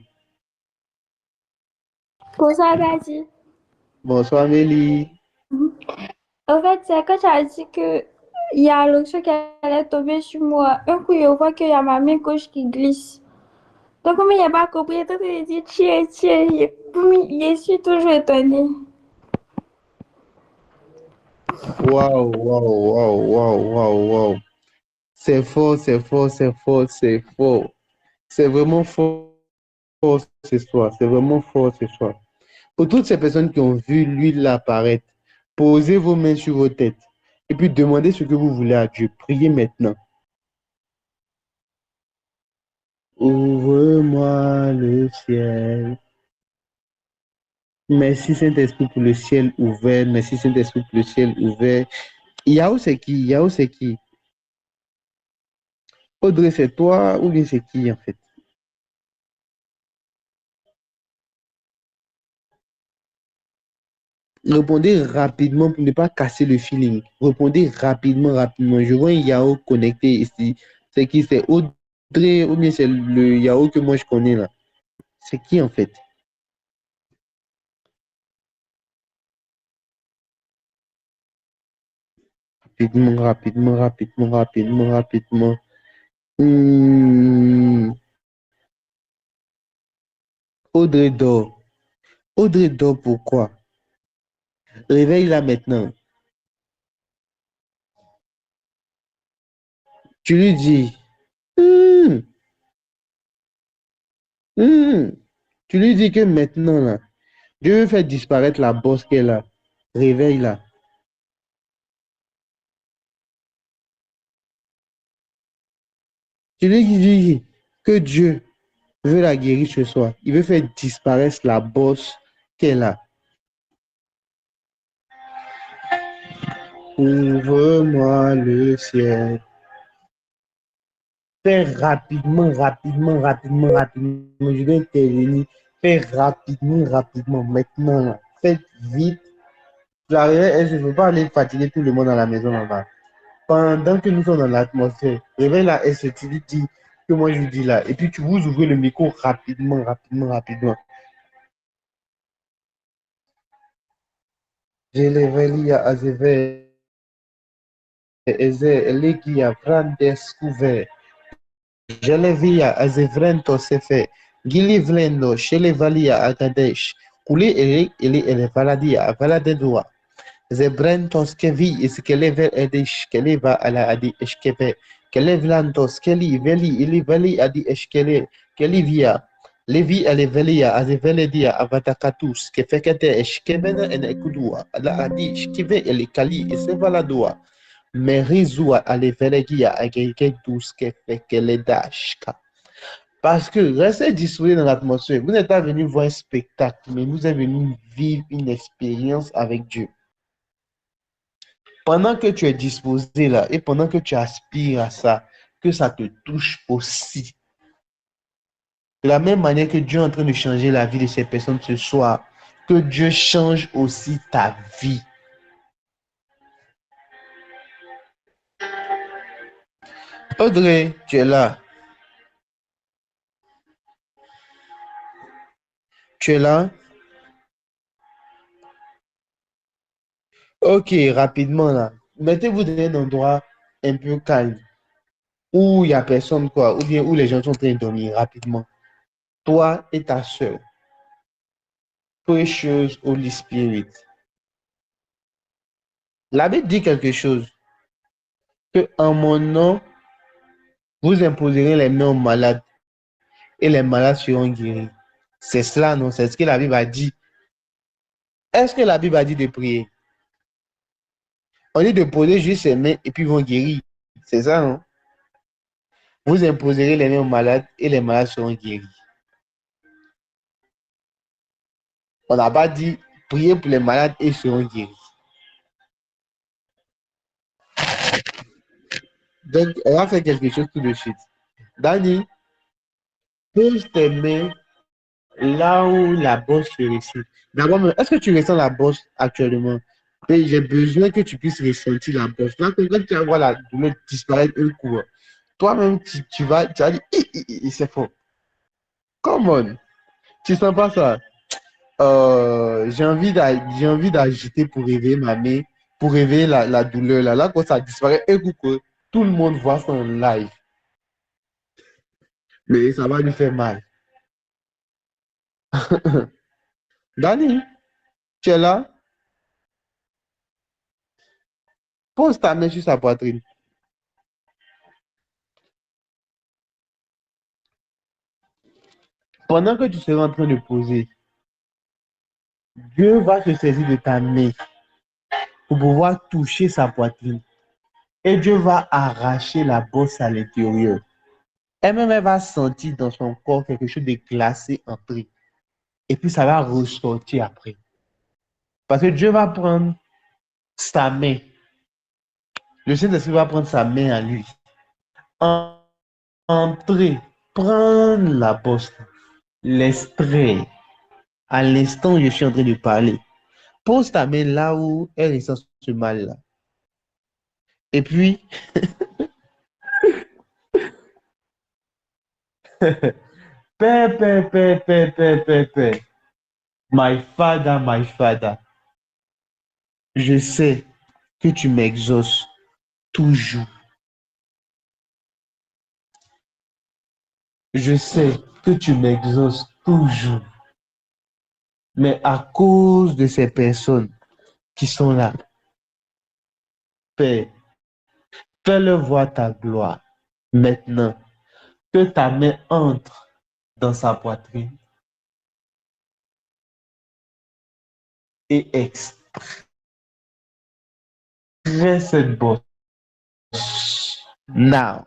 Bonsoir, Daddy. Bonsoir, Mélie. En fait, c'est quand tu as dit que il y a l'onction qui allait tomber sur moi. Un coup, je vois qu'il y a ma main gauche qui glisse. Donc, comme il n'a pas compris, il est en train de dire tiens, tiens. Je suis toujours étonnée. Waouh, waouh, waouh, waouh, waouh, waouh. C'est fort, c'est fort, c'est fort, c'est fort. C'est vraiment fort ce soir. C'est vraiment fort ce soir. Pour toutes ces personnes qui ont vu l'huile apparaître, posez vos mains sur vos têtes et puis demandez ce que vous voulez à Dieu. Priez maintenant. Ouvre-moi le ciel. Merci Saint-Esprit pour le ciel ouvert. Merci Saint-Esprit pour le ciel ouvert. Yahoo, c'est qui? Yahoo, c'est qui? Audrey, c'est toi ou bien c'est qui en fait? Répondez rapidement pour ne pas casser le feeling. Répondez rapidement, rapidement. Je vois un Yao connecté ici. C'est qui? C'est Audrey ou bien c'est le Yao que moi je connais là? C'est qui en fait? Rapidement, rapidement, rapidement, rapidement, rapidement. Hmm, Audrey dort. Audrey dort pourquoi? Réveille-la maintenant. Tu lui dis, hmm, hmm. Tu lui dis que maintenant là, je veux faire disparaître la bosse qu'elle a. Réveille-la. Tu lui dis que Dieu veut la guérir ce soir. Il veut faire disparaître la bosse qu'elle a. Ouvre-moi le ciel. Fais rapidement, rapidement, rapidement, rapidement. Je vais intervenir. Fais rapidement, rapidement. Maintenant, là. Faites vite. Je ne veux pas aller fatiguer tout le monde à la maison là-bas. Pendant que nous sommes dans l'atmosphère, réveille-la et tu lui dis que moi je dis là. Et puis tu vous ouvrez le micro rapidement, rapidement, rapidement. Je réveille à Azever. Elegia Brandes couvert. Jelevia Azevrento Sefe. Gili Vlendo, Shelevalia Agadesh. Kule ele Valadia, Valadedoa. Zebrentos Kevi, Iskelever Edish, Keleva ala Adi Eshkeve. Kelevlantos, Keli, Veli, Ili Veli Adi Eshkele, Kelivia. Levi Alevelia, Azeveledia, Avatakatus, Kefekete Eshkevena en Ekudua, ala Adi, Shkive Elikali, Isevaladoa. Merizua alevelegia agege douce dashka. Parce que restez disposé dans l'atmosphère. Vous n'êtes pas venu voir un spectacle, mais vous êtes venu vivre une expérience avec Dieu. Pendant que tu es disposé là et pendant que tu aspires à ça, que ça te touche aussi. De la même manière que Dieu est en train de changer la vie de ces personnes ce soir, que Dieu change aussi ta vie. Audrey, tu es là. Tu es là? Ok, rapidement là. Mettez-vous dans un endroit un peu calme, où il n'y a personne, quoi, ou bien où les gens sont en train de dormir rapidement. Toi et ta soeur, Precious Holy Spirit. La Bible dit quelque chose, que en mon nom, vous imposerez les mains aux malades et les malades seront guéris. C'est cela, non? C'est ce que la Bible a dit. Est-ce que la Bible a dit de prier? On dit de poser juste ses mains et puis ils vont guérir. C'est ça, non? Vous imposerez les mains aux malades et les malades seront guéris. On n'a pas dit prier pour les malades et ils seront guéris. Donc, on va faire quelque chose tout de suite. Dani, pose tes mains là où la bosse se ressent. D'abord, est-ce que tu ressens la bosse actuellement? Et j'ai besoin que tu puisses ressentir la bosse. Là, quand tu vas voir la douleur disparaître un coup, toi-même, tu vas dire, c'est fort. Come on. Tu sens pas ça? J'ai envie d'agiter pour réveiller ma main, pour réveiller la douleur. Là, quand ça disparaît, un coup, tout le monde voit ça en live. Mais ça va lui faire mal. Dani, tu es là? Pose ta main sur sa poitrine. Pendant que tu seras en train de poser, Dieu va se saisir de ta main pour pouvoir toucher sa poitrine. Et Dieu va arracher la bosse à l'intérieur. Elle-même, elle va sentir dans son corps quelque chose de glacé entrer. Et puis ça va ressortir après. Parce que Dieu va prendre sa main. Le Saint-Esprit va prendre sa main à lui. Entrer, prendre la bosse, l'extrait. À l'instant où je suis en train de parler. Pose ta main là où elle ressent ce mal-là. Et puis, Père, Père, Père, Père, Père, Père, Père. My Father, je sais que tu m'exauces toujours. Je sais que tu m'exauces toujours. Mais à cause de ces personnes qui sont là, Père, fais-leur voir ta gloire. Maintenant, que ta main entre dans sa poitrine et extrait cette bosse. Now,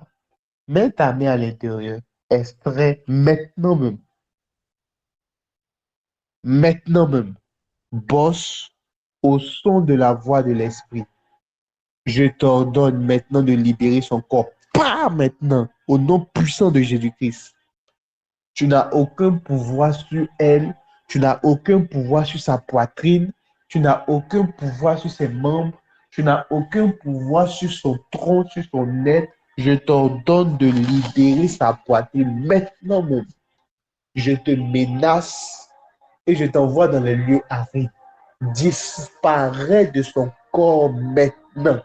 mets ta main à l'intérieur, extrait maintenant même. Maintenant même, bosse au son de la voix de l'esprit. Je t'ordonne maintenant de libérer son corps. Pas maintenant, au nom puissant de Jésus-Christ. Tu n'as aucun pouvoir sur elle. Tu n'as aucun pouvoir sur sa poitrine. Tu n'as aucun pouvoir sur ses membres. Tu n'as aucun pouvoir sur son tronc, sur son être. Je t'ordonne de libérer sa poitrine maintenant même. Je te menace et je t'envoie dans les lieux arides. Disparaît de son corps maintenant.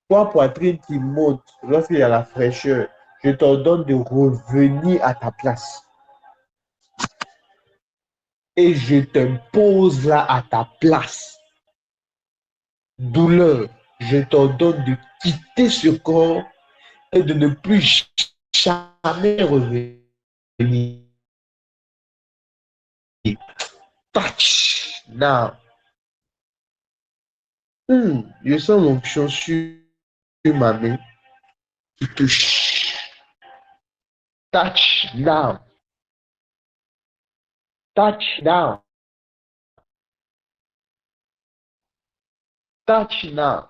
Toi, poitrine qui monte lorsqu'il y a la fraîcheur, je t'ordonne de revenir à ta place. Et je t'impose là à ta place. Douleur, je t'ordonne de quitter ce corps et de ne plus jamais revenir. Touch now. Je sens l'onction sur ma main qui touche. Touch now. Touch now. Touch now.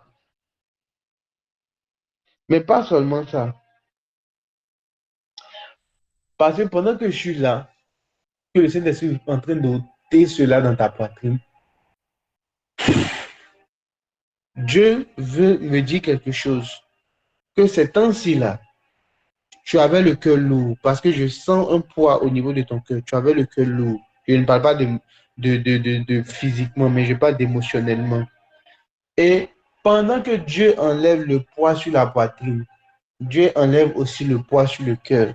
Mais pas seulement ça. Parce que pendant que je suis là, que le Saint-Esprit est en train d'ôter cela dans ta poitrine, Dieu veut me dire quelque chose. Que ces temps-ci là, tu avais le cœur lourd. Parce que je sens un poids au niveau de ton cœur. Tu avais le cœur lourd. Je ne parle pas de physiquement, mais je parle d'émotionnellement. Et pendant que Dieu enlève le poids sur la poitrine, Dieu enlève aussi le poids sur le cœur.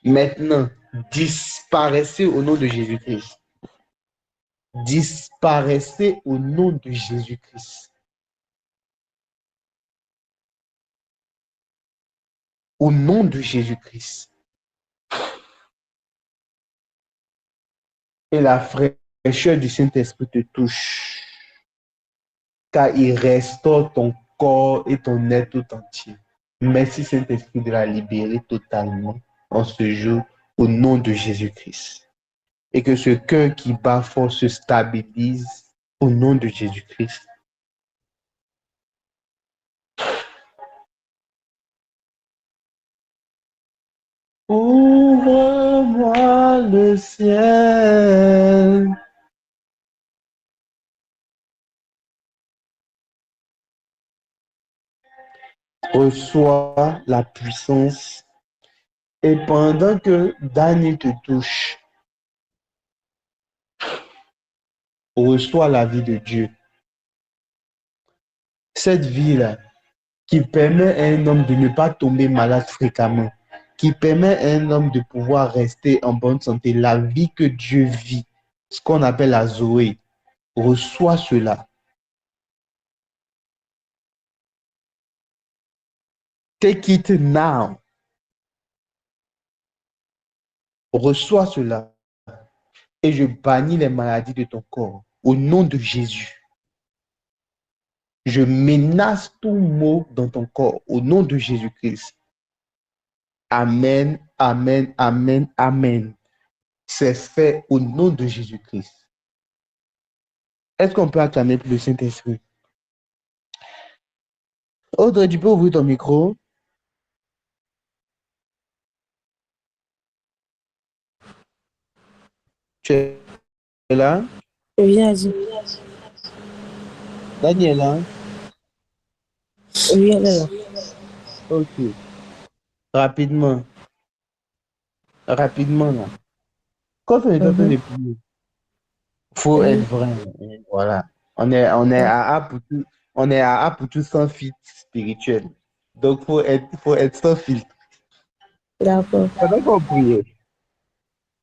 Maintenant, disparaissez au nom de Jésus-Christ. Disparaissez au nom de Jésus-Christ. Au nom de Jésus-Christ. Et la fraîcheur du Saint-Esprit te touche. Car il restaure ton corps et ton être tout entier. Merci Saint-Esprit de la libérer totalement en ce jour au nom de Jésus-Christ. Et que ce cœur qui bat fort se stabilise au nom de Jésus-Christ. Ouvre-moi le ciel. Reçois la puissance. Et pendant que Dani te touche, reçois la vie de Dieu. Cette vie-là qui permet à un homme de ne pas tomber malade fréquemment, qui permet à un homme de pouvoir rester en bonne santé, la vie que Dieu vit, ce qu'on appelle la Zoé, reçois cela. Take it now. Reçois cela. Et je bannis les maladies de ton corps au nom de Jésus. Je menace tout mot dans ton corps au nom de Jésus-Christ. Amen, amen, amen, amen. C'est fait au nom de Jésus-Christ. Est-ce qu'on peut acclamer pour le Saint-Esprit? Audrey, tu peux ouvrir ton micro? Tu es là? Oui, elle dit. Daniela, Oui, elle est là. ok. Rapidement, rapidement, là. Quand on est en train Mhm. de prier, faut être Oui, vrai, hein, voilà. On est à A pour tout, on est à A pour tout sans filtre spirituel. Donc, faut être sans filtre. d'accord. Pendant qu'on priait,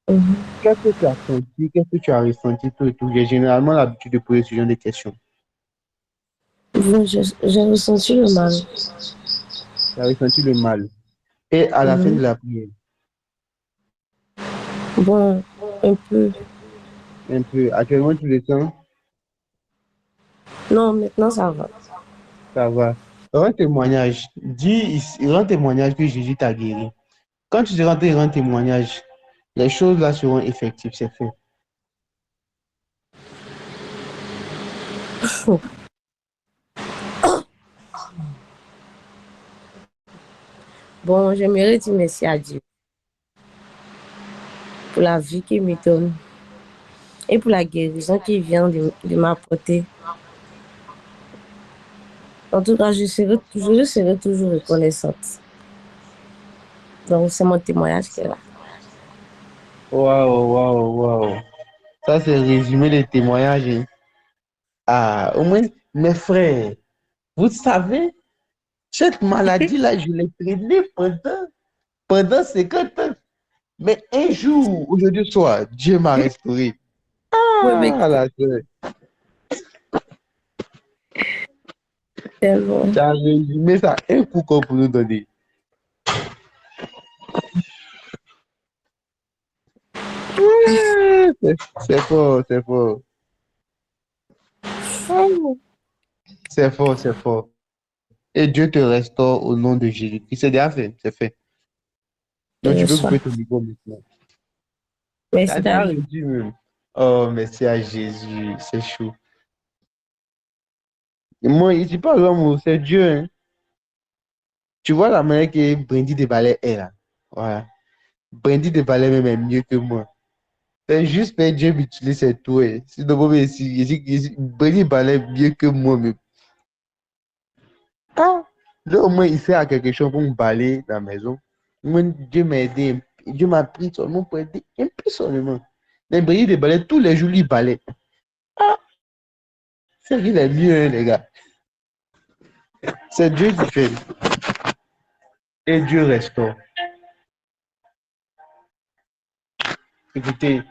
Mhm. qu'est-ce que tu as senti, qu'est-ce que tu as ressenti, tout et tout. J'ai généralement l'habitude de poser ce genre de questions. Bon, j'ai ressenti le mal. Tu as ressenti le mal. Et à la fin de Mhm. la prière, Bon, un peu. un peu, actuellement, tu le sens, Non, maintenant ça va. ça va. Rends témoignage. Dis, rends témoignage que Jésus t'a guéri. Quand tu seras en train de rendre témoignage, les choses là seront effectives, c'est fait. Bon, j'aimerais dire merci à Dieu pour la vie qu'il me donne et pour la guérison qu'il vient de m'apporter. En tout cas, je serai toujours reconnaissante. Donc, c'est mon témoignage qui est là. Waouh, waouh, waouh. Ça, c'est résumé les témoignages, hein. Ah, au moins, mes frères, vous savez, cette maladie-là, je l'ai traînée pendant 50 ans. Mais un jour, aujourd'hui soir, Dieu m'a restauré. Oui, mais Ah, là, tellement. tu as résumé ça un coup comme pour nous donner. Ah, c'est fort, c'est fort. Ah, c'est fort, c'est fort. Et Dieu te restaure au nom de Jésus-Christ. C'est déjà fait, c'est fait. Je Donc, tu peux reçois. couper ton micro maintenant. Merci, T'as déjà Daddy. réussi même. Oh, merci à Jésus, c'est chaud. Et moi, ici, pas l'homme, c'est Dieu, hein. Tu vois la manière que Brandy de Ballet est là. Voilà. Brandy de Ballet même est mieux que moi. C'est juste que Dieu m'utilise, c'est tout, hein. Sinon, moi, Brandy de Ballet est mieux que moi même. Ah! Là, au moins, il sert à quelque chose pour me balayer dans la maison. Moi, Dieu m'a aidé. Dieu m'a pris seulement pour aider un peu seulement. Mais Brandy de Ballet, tous les jours, il balaye. Ah! C'est qu'il est mieux, hein, les gars. C'est Dieu qui fait. Et Dieu restaure. Écoutez,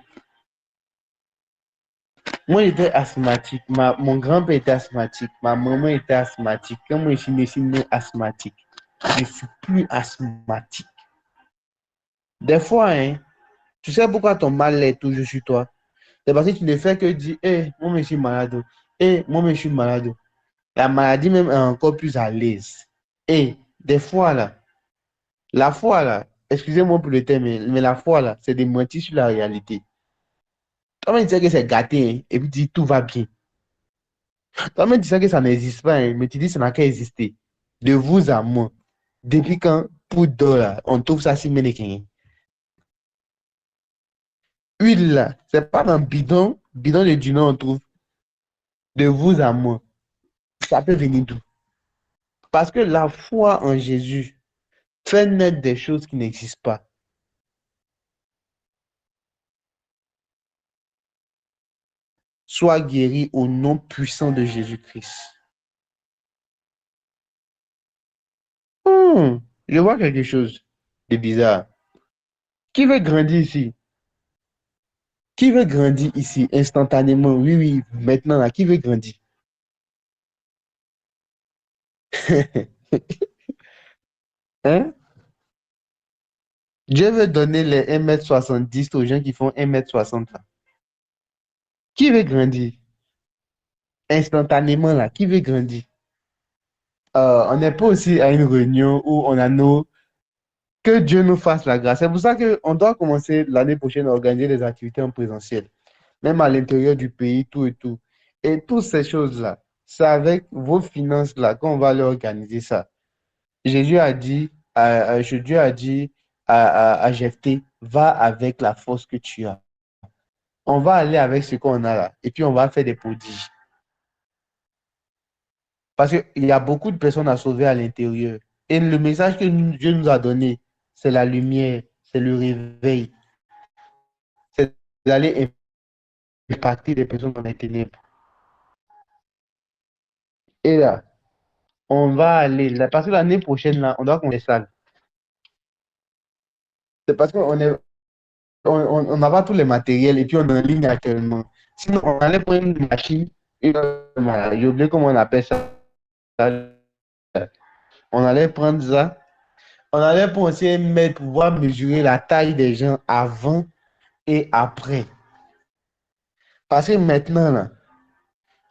moi j'étais asthmatique. Mon grand-père était asthmatique. Ma maman était asthmatique. Quand moi je suis né asthmatique, je ne suis plus asthmatique. Des fois, hein, tu sais pourquoi ton mal est toujours sur toi? C'est parce que tu ne fais que dire, moi je suis malade. Moi je suis malade. La maladie même est encore plus à l'aise. Et des fois là, la foi là, excusez-moi pour le terme, mais la foi là, c'est des mentir sur la réalité. Toi-même, tu sais que c'est gâté, hein, et puis tu dis tout va bien. Toi-même, tu sais que ça n'existe pas, hein, mais tu dis que ça n'a qu'à exister. De vous à moi. Depuis quand, pour d'or, là, on trouve ça si ménéquin. Huile, là, c'est pas dans le bidon de Dieu, on trouve. De vous à moi. Ça peut venir d'où? Parce que la foi en Jésus fait naître des choses qui n'existent pas. Sois guéri au nom puissant de Jésus-Christ. Je vois quelque chose de bizarre. Qui veut grandir ici? Qui veut grandir ici instantanément? Oui, oui, maintenant, là, qui veut grandir? Hein? Dieu veut donner les 1,70 m aux gens qui font 1,60 m là. Qui veut grandir? Instantanément, là, qui veut grandir? On n'est pas aussi à une réunion où on a nos... Que Dieu nous fasse la grâce. C'est pour ça qu'on doit commencer l'année prochaine à organiser des activités en présentiel, même à l'intérieur du pays, tout et tout. Et toutes ces choses-là, c'est avec vos finances-là qu'on va leur organiser ça. Jésus a dit, Dieu a dit à Jephthé, va avec la force que tu as. On va aller avec ce qu'on a là. Et puis, on va faire des prodiges. Parce qu'il y a beaucoup de personnes à sauver à l'intérieur. Et le message que Dieu nous a donné, c'est la lumière, c'est le réveil, c'est d'aller impacter des personnes dans les ténèbres. Et là, on va aller, là, parce que l'année prochaine, là, on doit qu'on est sale. C'est parce on n'a pas tous les matériels et puis on est en ligne actuellement. Sinon, on allait prendre une machine, j'ai oublié comment on appelle ça. On allait prendre ça. On allait penser mettre, pouvoir mesurer la taille des gens avant et après. Parce que maintenant, là,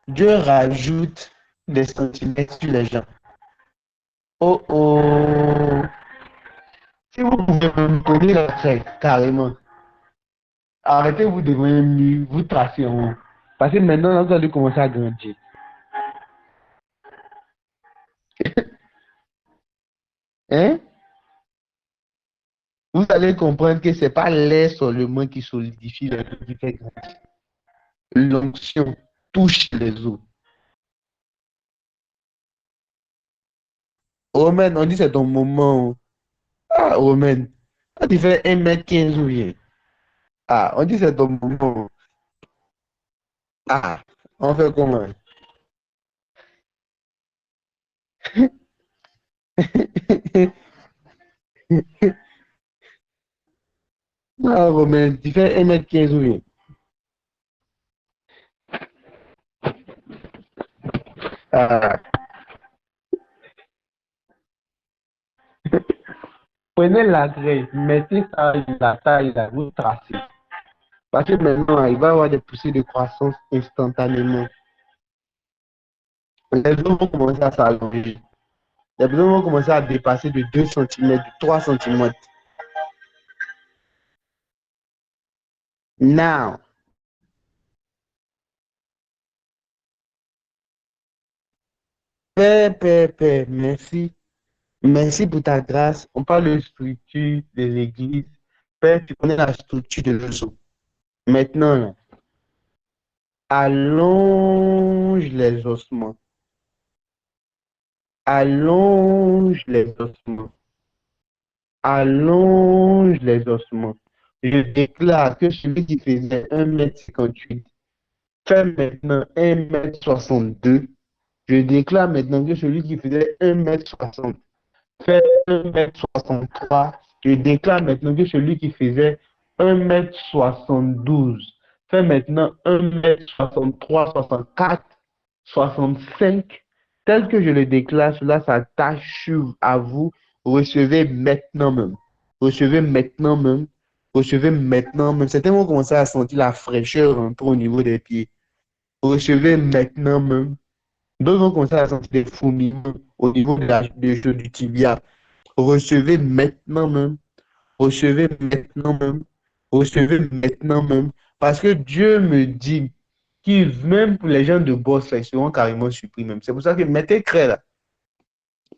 Dieu rajoute des centimètres sur les gens. Oh oh! Si vous pouvez me donner la trait, carrément, arrêtez-vous devant un mur, vous tracez en haut. Parce que maintenant, là, vous allez commencer à grandir. Hein? Vous allez comprendre que ce n'est pas l'air seulement qui solidifie les gens qui fait grandir. L'onction touche les os. Romain, on dit c'est ton moment. Ah, Romain, quand tu fais 1m15 ou bien. Ah, on dit c'est ton moment. Ah, on fait comment? Ah, Romain, tu fais 1m15 ou bien. Ah, prenez la graisse, mettez ça à la taille, là, vous tracez. Parce que maintenant, il va y avoir des poussées de croissance instantanément. Les os vont commencer à s'allonger. Les besoins vont commencer à dépasser de 2 cm, de 3 cm. Now, Père, merci. Merci pour ta grâce. On parle de structure des églises. Père, tu connais la structure de l'oiseau. Maintenant, là, allonge les ossements. Allonge les ossements. Allonge les ossements. Je déclare que celui qui faisait 1m58 fait maintenant 1m62. Je déclare maintenant que celui qui faisait 1m60 fait 1m63. Je déclare maintenant que celui qui faisait 1m72 fait maintenant 1m63, 64, 65. Tel que je le déclare, cela s'attache à vous. Recevez maintenant même. Recevez maintenant même. Recevez maintenant même. Certains vont commencer à sentir la fraîcheur un peu au niveau des pieds. Recevez maintenant même. D'autres vont commencer à sentir des fourmillements au niveau du tibia. Recevez maintenant même. Recevez maintenant même. Recevez maintenant même. Parce que Dieu me dit qu'ils, même pour les gens de boss, ils seront carrément surpris même. C'est pour ça que mettez craie là.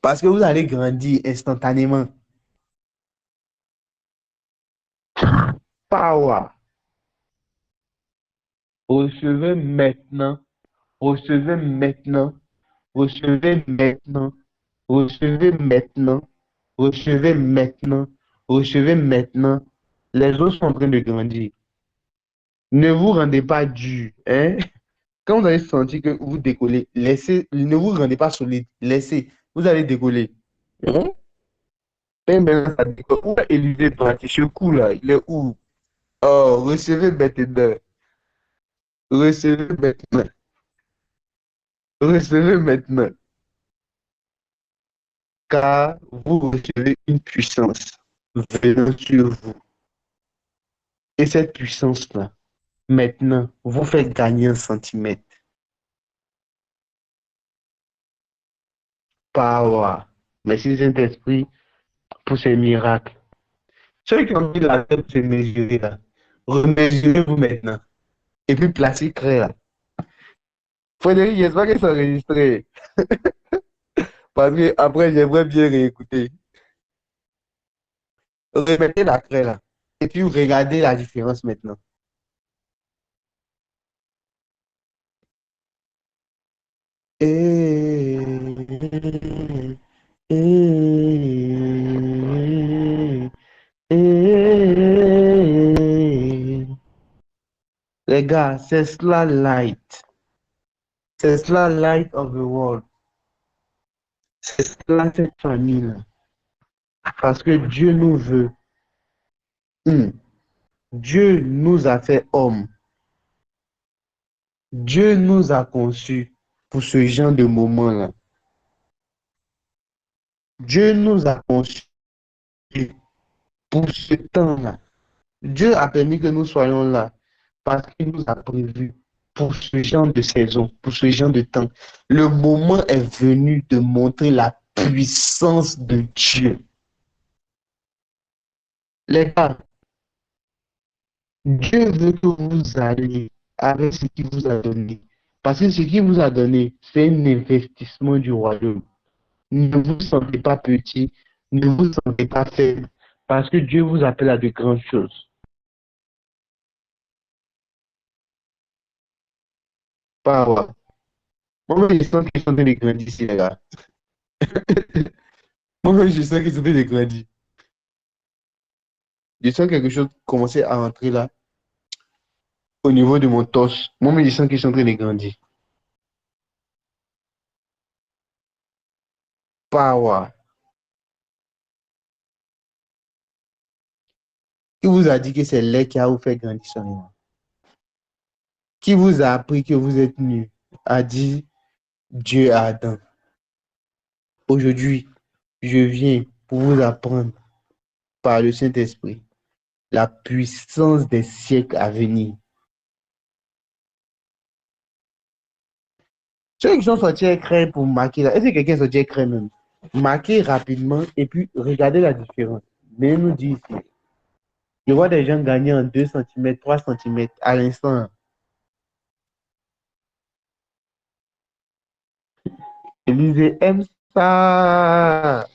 Parce que vous allez grandir instantanément. Power. Recevez maintenant. Recevez maintenant. Recevez maintenant. Recevez maintenant. Recevez maintenant. Recevez maintenant. Les autres sont en train de grandir. Ne vous rendez pas dur. Hein? Quand vous allez sentir que vous décollez, laissez, ne vous rendez pas solide. Laissez. Vous allez décoller. Hein? Ben, ça décolle. Où est Élisée parti? Ce coup là, il est où? Oh, recevez maintenant. Recevez maintenant. Recevez maintenant. Car vous recevez une puissance venant sur vous. Et cette puissance-là, maintenant, vous fait gagner 1 centimètre. Power. Merci Saint-Esprit pour ces miracles. Ceux qui ont mis la tête pour se mesurer là, remesurez-vous maintenant. Et puis placez craie là. Frédéric, j'espère que c'est enregistré. Parce que après, j'aimerais bien réécouter. Remettez la craie là. Et puis regardez la différence maintenant. Eh, eh, eh. Les gars, c'est cela light. C'est cela light of the world. C'est cela cette famille-là. Parce que Dieu nous veut. Dieu nous a fait hommes. Dieu nous a conçus pour ce genre de moment-là. Dieu nous a conçus pour ce temps-là. Dieu a permis que nous soyons là parce qu'il nous a prévus pour ce genre de saison, pour ce genre de temps. Le moment est venu de montrer la puissance de Dieu. Les gars, Dieu veut que vous alliez avec ce qu'il vous a donné. Parce que ce qu'il vous a donné, c'est un investissement du royaume. Ne vous sentez pas petit, ne vous sentez pas faible, parce que Dieu vous appelle à de grandes choses. Pas ouais. Moi-même, je sens qu'ils sont en train de grandir ici, les gars. Moi-même, je sens qu'ils sont en train de grandir. Je sens quelque chose commencer à entrer là, au niveau de mon torse. Moi-même, je sens qu'ils sont en train de grandir. Power. Qui vous a dit que c'est lait qui a vous fait grandir seulement? Qui vous a appris que vous êtes nu? A dit Dieu à Adam. Aujourd'hui, je viens pour vous apprendre par le Saint-Esprit la puissance des siècles à venir. Ceux qui sont sortis écrire pour marquer là, est-ce que quelqu'un est sorti écrire même? Marquez rapidement et puis regardez la différence. Mais nous dit ici, je vois des gens gagner en 2 cm, 3 cm à l'instant. Élisée aime ça.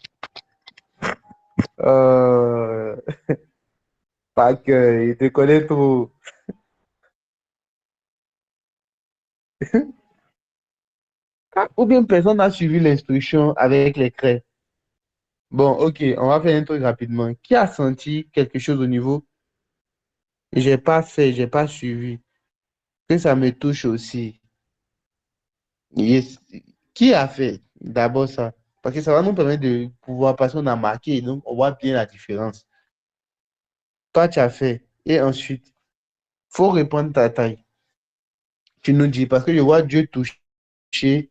Pas que il te connaît trop. Ou bien personne n'a suivi l'instruction avec les craies. Bon, ok, on va faire un truc rapidement. Qui a senti quelque chose au niveau? J'ai pas fait, j'ai pas suivi. Que ça me touche aussi. Yes. Qui a fait d'abord ça? Parce que ça va nous permettre de pouvoir, parce qu'on a marqué, donc on voit bien la différence. Toi, tu as fait. Et ensuite, faut répondre ta taille. Tu nous dis, parce que je vois Dieu toucher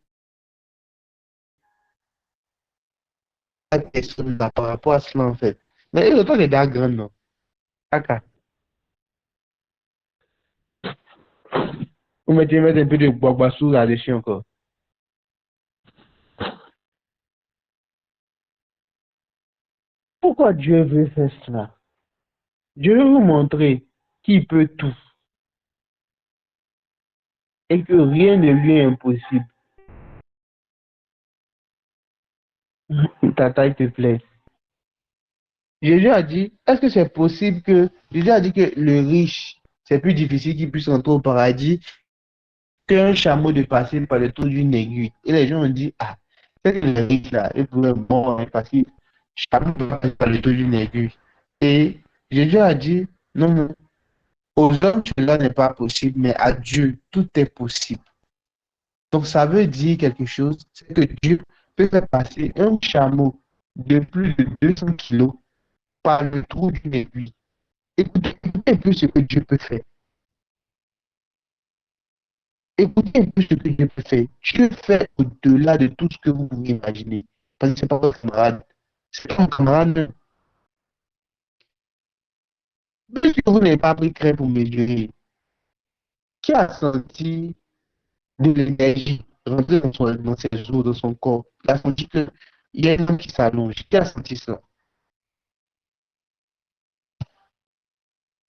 la personne là par rapport à cela, en fait. Mais le temps est déjà grand, non? Aka. Vous mettez mettre un peu de guaguassou là-dessus encore. Pourquoi Dieu veut faire cela? Dieu veut vous montrer qu'il peut tout et que rien ne lui est impossible. Ta taille te plaît. Jésus a dit, est-ce que c'est possible que... Jésus a dit que le riche, c'est plus difficile qu'il puisse entrer au paradis qu'un chameau de passer par le trou d'une aiguille. Et les gens ont dit, ah, c'est que le riche là, il pourrait bon parce que chameau peut passer par le trou d'une aiguille. Et Jésus a dit, non, non, aux hommes cela n'est pas possible, mais à Dieu, tout est possible. Donc ça veut dire quelque chose, c'est que Dieu peut faire passer un chameau de plus de 200 kilos par le trou d'une aiguille. Écoutez un peu ce que Dieu peut faire. Écoutez un peu ce que Dieu peut faire. Dieu fait au-delà de tout ce que vous pouvez imaginer. Parce que ce n'est pas votre camarade. C'est ton camarade. Même si vous n'avez pas pris craie pour mesurer, qui a senti de l'énergie rentrer dans ses os, dans son corps? Il a senti qu'il y a un homme qui s'allonge. Qui a senti ça?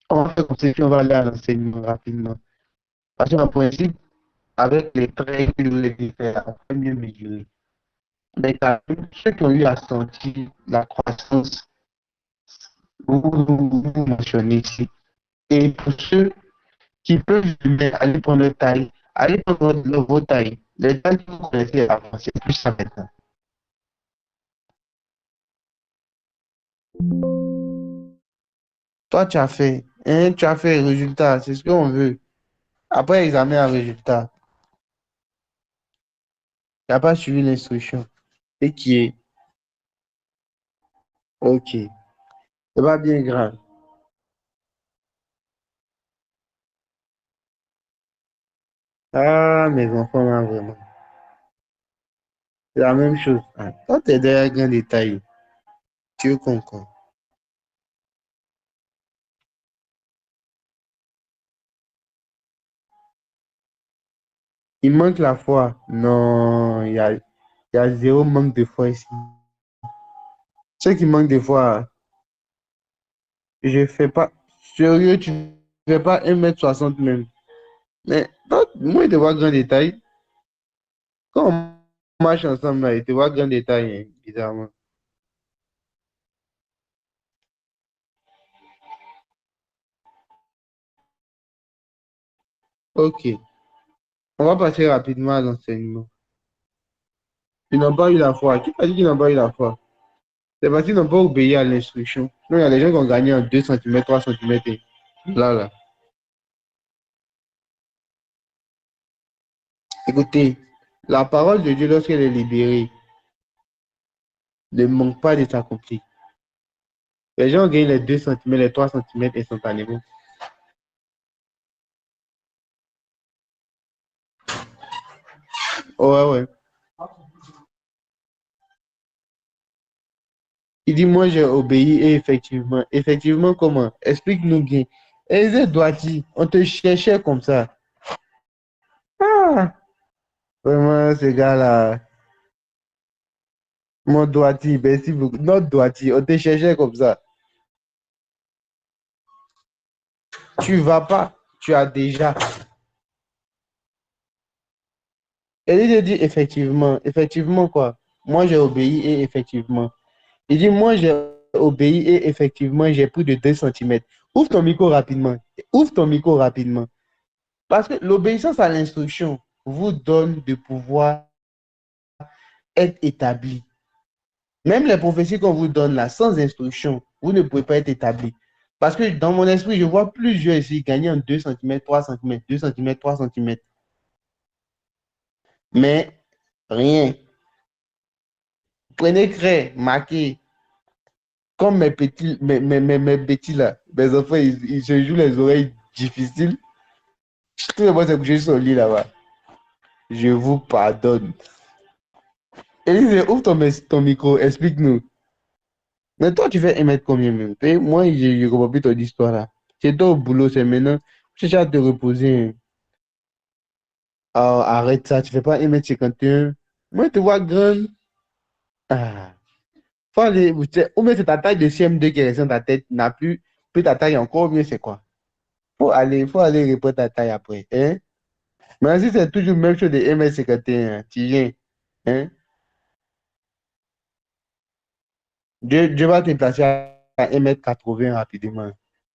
On va faire comme ça, puis on va aller à l'enseignement rapidement. Parce qu'en principe, avec les traits que je voulais faire, on peut mieux mesurer. Mais quand même, ceux qui ont eu à sentir la croissance, vous mentionnez ici. Et pour ceux qui peuvent aller prendre leur taille, allez prendre vos tailles. Les gens que vous connaissez avant, c'est plus ça maintenant. Toi, tu as fait résultat, c'est ce qu'on veut. Après examen à résultat, tu n'as pas suivi l'instruction. Et qui est, ok, c'est pas bien grave. Ah, mes enfants, là, vraiment. C'est la même chose. Ah, toi, t'es derrière grand détail. Tu comprends. Il manque la foi. Non, il y a zéro manque de foi ici. Ceux qui manquent de foi, je fais pas. Sérieux, tu ne fais pas 1,60 m même. Mais toi, moi, je te vois grand détail. Quand on marche ensemble, là, je te vois grand détail, hein, bizarrement. Ok. On va passer rapidement à l'enseignement. Ils n'ont pas eu la foi. Qui a dit qu'ils n'ont pas eu la foi? C'est parce qu'ils n'ont pas obéi à l'instruction. Non, il y a des gens qui ont gagné en 2 cm, 3 cm. Là, là. Écoutez, la parole de Dieu, lorsqu'elle est libérée, ne manque pas de s'accomplir. Les gens ont gagné les 2 cm, les 3 cm instantanément. Ouais, ouais. Il dit, moi, j'ai obéi et effectivement. Effectivement, comment? Explique-nous bien. Eze Douati, on te cherchait comme ça. Ah, vraiment, ce gars-là. Mon Douati, merci beaucoup. Notre Douati, on te cherchait comme ça. Tu vas pas, tu as déjà. Et il te dit, effectivement, effectivement quoi? Moi, j'ai obéi et effectivement. Il dit, moi, j'ai obéi et effectivement, j'ai pris de 2 cm. Ouvre ton micro rapidement. Ouvre ton micro rapidement. Parce que l'obéissance à l'instruction vous donne de pouvoir être établi. Même les prophéties qu'on vous donne là, sans instruction, vous ne pouvez pas être établi. Parce que dans mon esprit, je vois plusieurs ici gagner en 2 cm, 3 cm, 2 cm, 3 cm. Mais rien. Prenez craie, marquez. Comme mes petits là, mes enfants, ils se jouent les oreilles difficiles. Tout le monde s'est couché sur le lit là-bas. Je vous pardonne. Élise, ouvre ton micro, explique-nous. Mais toi, tu fais 1 m combien même? Et moi, je ne comprends plus ton histoire là. C'est toi au boulot, c'est maintenant. Tu cherches à te reposer. Ah, arrête ça, tu fais pas 1,51 m. Moi, je te vois grande. Ah, faut aller, ou bien c'est ta taille de CM2 qui est restée dans ta tête, n'a plus ta taille encore, mieux c'est quoi? Faut aller répondre ta taille après. Hein? Mais si c'est toujours la même chose de 1,51 m, tu viens. Hein? Dieu va te placer à 1,80 m rapidement.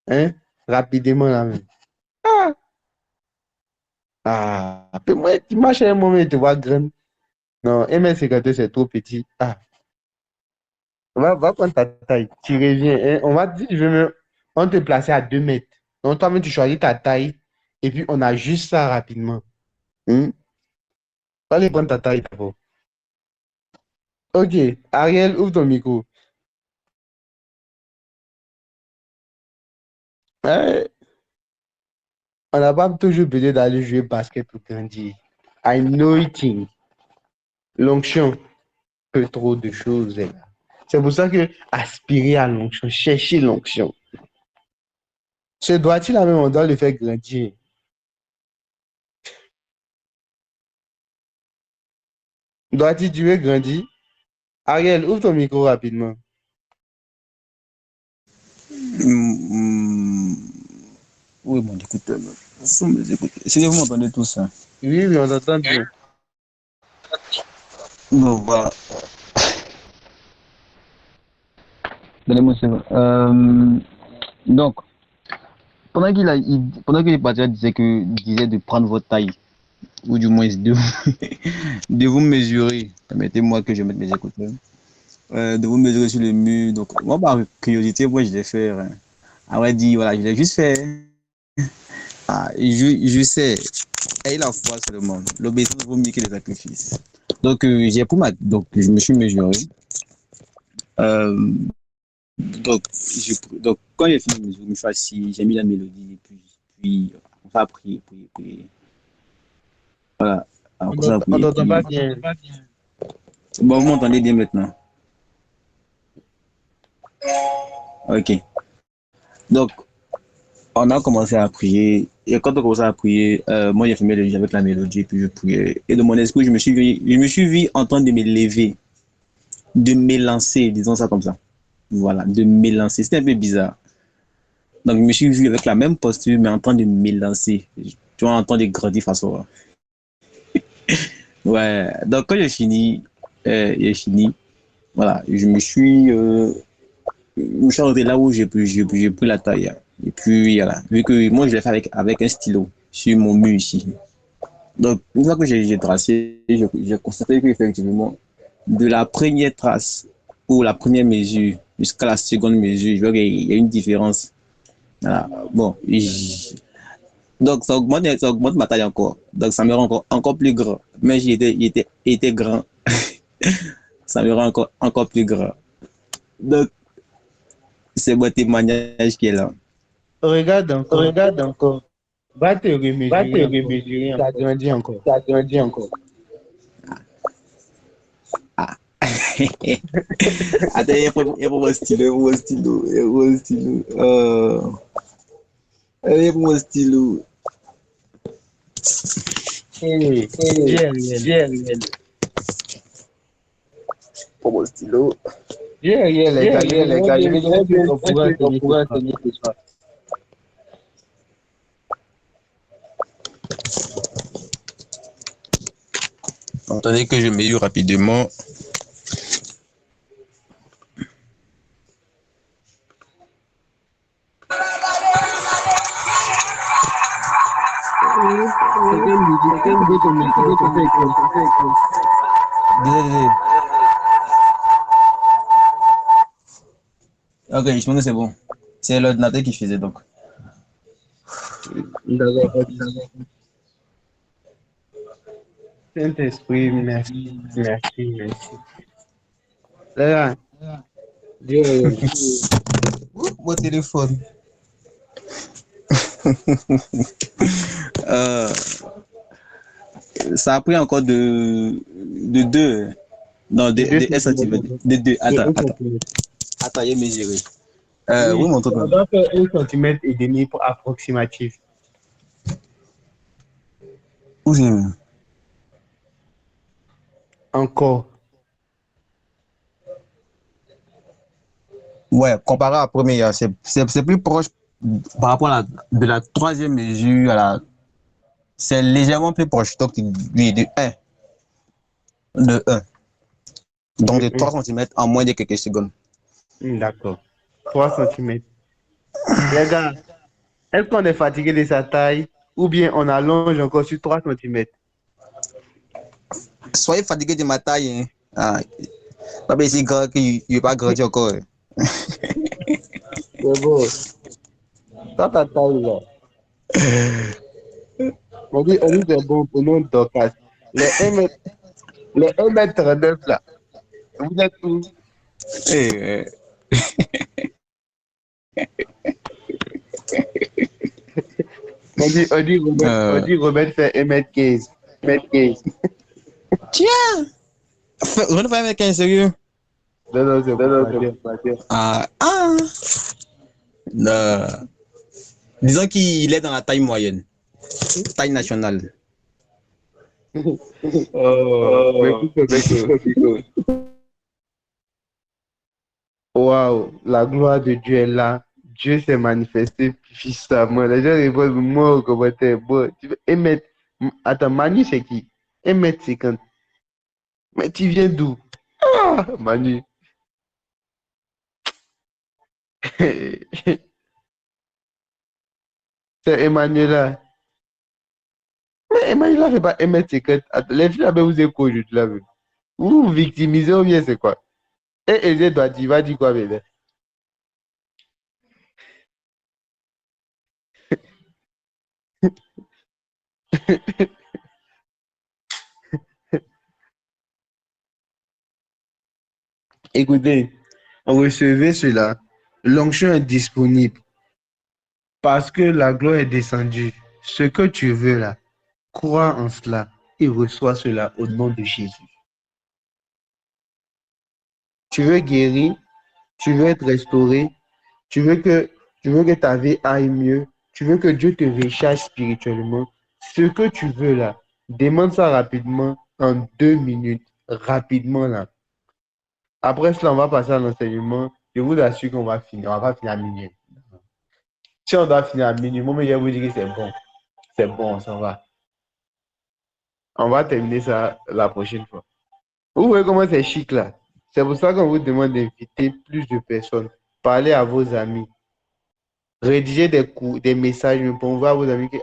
Hein? Rapidement là même. Ah, puis moi, tu marches à un moment et tu vois grand. Non, 1,52 m, c'est trop petit. Ah, va prendre ta taille. Tu reviens. Hein? On va te dire, on te placer à 2 mètres. Donc, toi-même, tu choisis ta taille et puis on ajuste ça rapidement. Hein? Va aller prendre ta taille d'abord. Ok, Ariel, ouvre ton micro. Hein? On n'a pas toujours besoin d'aller jouer basket pour grandir. I know it. L'onction peut trop de choses. Là. C'est pour ça que aspirer à l'onction, chercher l'onction. Ce doit-il la même, on doit le faire grandir. Doit-il, tu veux grandir? Ariel, ouvre ton micro rapidement. Oui, bon, écoutez, est-ce que vous m'entendez tous ça? Oui, oui, on t'entend bien. Bon, voilà. Donnez-moi ça. Donc, pendant qu'il est parti, il disait de prendre votre taille. ou du moins de vous mesurer. Permettez-moi que je mette mes écouteurs. De vous mesurer sur le mur. Donc, moi, par curiosité, moi, je l'ai fait. À vrai dire, voilà, je l'ai juste fait. Ah, je sais. Ayez la foi seulement. L'obéissance vaut mieux que les sacrifices. Donc, donc, je me suis mesuré. Euh, donc, quand j'ai fini de mesurer, je me suis assis, j'ai mis la mélodie, puis on va prier, prier, prier. Voilà. Alors, comme ça, On prier, t'entend prier. pas bien. Bon, vous m'entendez bien maintenant. Ok. Donc, on a commencé à prier. Et quand on commençait à prier, moi, j'ai fait mélodie avec la mélodie, puis je priais. Et de mon esprit, je me suis vu en train de me lever, de m'élancer, disons ça comme ça. Voilà, de m'élancer. C'était un peu bizarre. Donc, je me suis vu avec la même posture, mais en train de m'élancer. Tu vois, en train de grandir face au. Ouais. Donc, quand j'ai fini, voilà, je me suis arrêté là où j'ai pris la taille. Et puis, voilà, vu que moi, je l'ai fait avec un stylo sur mon mur ici. Donc, une fois que j'ai tracé, j'ai constaté qu'effectivement, de la première trace ou la première mesure jusqu'à la seconde mesure, je vois qu'il y a une différence. Voilà. Bon, donc ça augmente ma taille encore. Donc, ça me rend encore plus grand. Mais il était grand. Ça me rend encore plus grand. Donc, c'est mon témoignage qui est là. Regarde encore. Regarde encore, Va te va te remesurer encore. remesurer Ça encore, grandit encore. ça grandit encore. Ah. Attends, il y a pas mon stylo, il y a pas mon stylo, il y a pas mon stylo. Il y a pas mon stylo. Hey, Eh, Dieu est réel. Dieu est réel. Pas mon stylo. Dieu est réel, les Dieu est gars. réel, les gars. Je me J'aimerais dirais bien qu'on est-ce pourra qu'on tenir ce pourrait soir. tenir ce soir? Attendez que je mesure rapidement. C'est quelle musique? Si tu peux te mesurer, ça fait écho. Désolé. Ok, je pense que c'est bon. C'est l'ordinateur qui faisait donc. D'accord, pas de souci. Saint-Esprit, merci, merci, merci. Là, Dieu est réel. Mon téléphone. Euh, Ça a pris encore de 2. Non, De 2 de 1 centimètres. centimètre. De 2. De Attends, 1 attends. centimètre. Attends, il est mesuré. Oui, Oui, mon truc. on doit faire 1,5 cm pour approximatif. Où j'ai. Encore. Ouais, comparé à la première, c'est plus proche par rapport à de la troisième mesure à la. C'est légèrement plus proche. Donc, oui, de un. De un. Donc, De de 1. 3 centimètres en moins de quelques secondes. D'accord. 3 centimètres. Les gars, est-ce qu'on est fatigué de sa taille ou bien on allonge encore sur 3 centimètres? Soyez fatigué de ma taille. Hein. Ah, pas si grand qu'il n'est pas grandi encore. Hein. C'est bon. Dans ta taille, là. On dit c'est bon pour nous, Dorcas. Les 1 mètre, les 1,39 m là. Vous êtes où? Eh, On euh, dit Robert fait 1,15 m. mètre 15. Tiens! Vous ne faites avec un sérieux? Non, non, c'est Non, pour non, pas c'est dire. pas dire. Ah! Non. Disons qu'il est dans la taille moyenne, taille nationale. Oh, mais Oh, plutôt, plutôt. plutôt. Waouh, la gloire de Dieu est là. Dieu s'est manifesté puissamment. Les gens répondent, moi, au commentaire, bon, tu veux 1 m. Attends, Manu, c'est qui? 1,50 m. Mais tu viens d'où? Ah, Manu. C'est Emmanuela. Mais Imagine, là, c'est pas 1m50. Les filles, là, vous êtes quoi aujourd'hui, là, même? Vous vous victimisez ou bien c'est quoi? Et Eze doit dire, va dire quoi, bébé? Écoutez, recevez cela. L'onction est disponible parce que la gloire est descendue. Ce que tu veux là, crois en cela et reçois cela au nom de Jésus. Tu veux guérir, tu veux être restauré, tu veux que, tu veux que ta vie aille mieux, tu veux que Dieu te recharge spirituellement. Ce que tu veux là, demande ça rapidement en 2 minutes, rapidement là. Après cela, on va passer à l'enseignement. Je vous assure qu'on va finir. On va pas finir à minuit. Si on doit finir à minuit, moi, je vais vous dire que c'est bon. C'est bon, on s'en va. On va terminer ça la prochaine fois. Vous voyez comment c'est chic là? C'est pour ça qu'on vous demande d'inviter plus de personnes. Parlez à vos amis. Rédigez des messages pour voir à vos amis que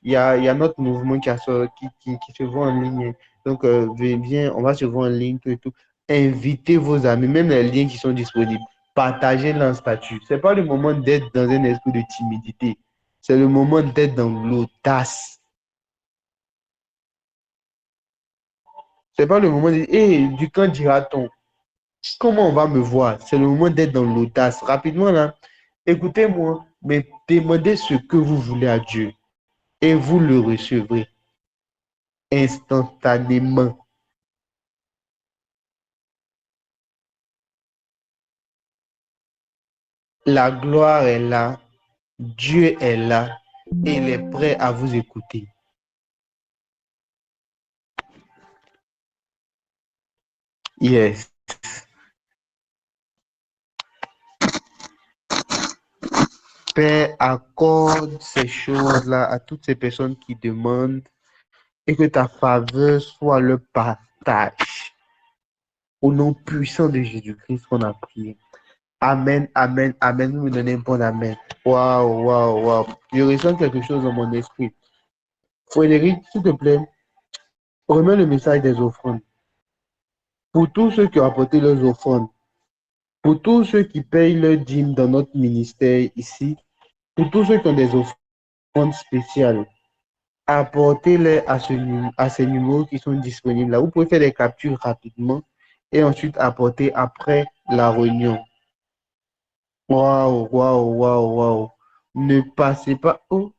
il y a notre mouvement qui se voit en ligne. Donc, viens, on va se voir en ligne, tout et tout. Invitez vos amis, même les liens qui sont disponibles. Partagez leur statut. Ce n'est pas le moment d'être dans un esprit de timidité. C'est le moment d'être dans l'audace. Ce n'est pas le moment de dire, hé, du quand dira-t-on? Comment on va me voir? C'est le moment d'être dans l'audace. Rapidement, là, écoutez-moi, mais demandez ce que vous voulez à Dieu et vous le recevrez instantanément. La gloire est là, Dieu est là et il est prêt à vous écouter. Yes. Père, accorde ces choses-là à toutes ces personnes qui demandent et que ta faveur soit le partage. Au nom puissant de Jésus-Christ qu'on a prié. Amen, amen, amen. Vous me donnez un bon amen. Waouh, waouh, waouh. Je ressens quelque chose dans mon esprit. Frédéric, s'il te plaît, remets le message des offrandes. Pour tous ceux qui ont apporté leurs offrandes, pour tous ceux qui payent leur dîme dans notre ministère ici, pour tous ceux qui ont des offrandes spéciales, apportez-les à ces numéros qui sont disponibles là. Vous pouvez faire des captures rapidement et ensuite apporter après la réunion. Waouh, waouh, waouh, waouh. Ne passez pas. Oh,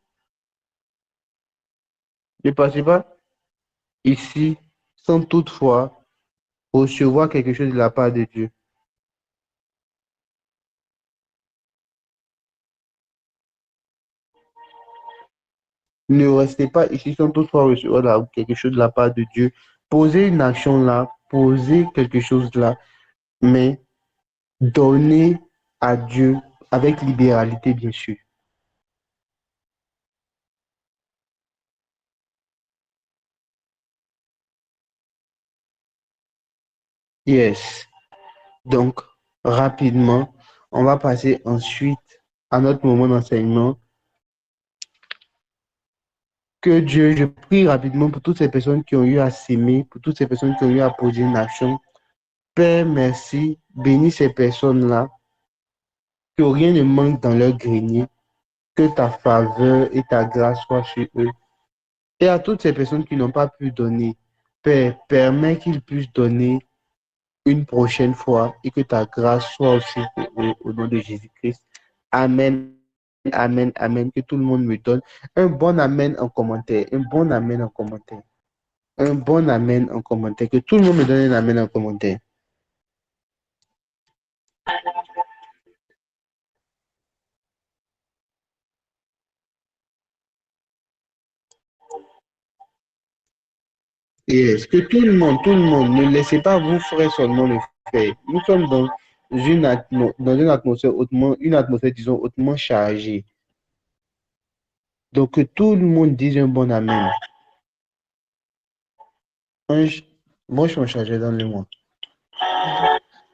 ne passez pas ici sans toutefois recevoir quelque chose de la part de Dieu. Ne restez pas ici sans toutefois recevoir quelque chose de la part de Dieu. Posez une action là, posez quelque chose là, mais donnez à Dieu avec libéralité, bien sûr. Yes. Donc, rapidement, on va passer ensuite à notre moment d'enseignement. Que Dieu, je prie rapidement pour toutes ces personnes qui ont eu à s'aimer, pour toutes ces personnes qui ont eu à poser une action. Père, merci, bénis ces personnes-là, que rien ne manque dans leur grenier, que ta faveur et ta grâce soient sur eux. Et à toutes ces personnes qui n'ont pas pu donner, Père, permets qu'ils puissent donner une prochaine fois et que ta grâce soit aussi pour eux au nom de Jésus-Christ. Amen, amen, amen. Que tout le monde me donne un bon amen en commentaire, un bon amen en commentaire. Un bon amen en commentaire. Que tout le monde me donne un amen en commentaire. Yes. Que tout le monde, ne laissez pas vos frères seulement le faire. Nous sommes dans une atmosphère hautement, disons, hautement chargée. Donc que tout le monde dise un bon amen. Branche mon chargeur dans le moi.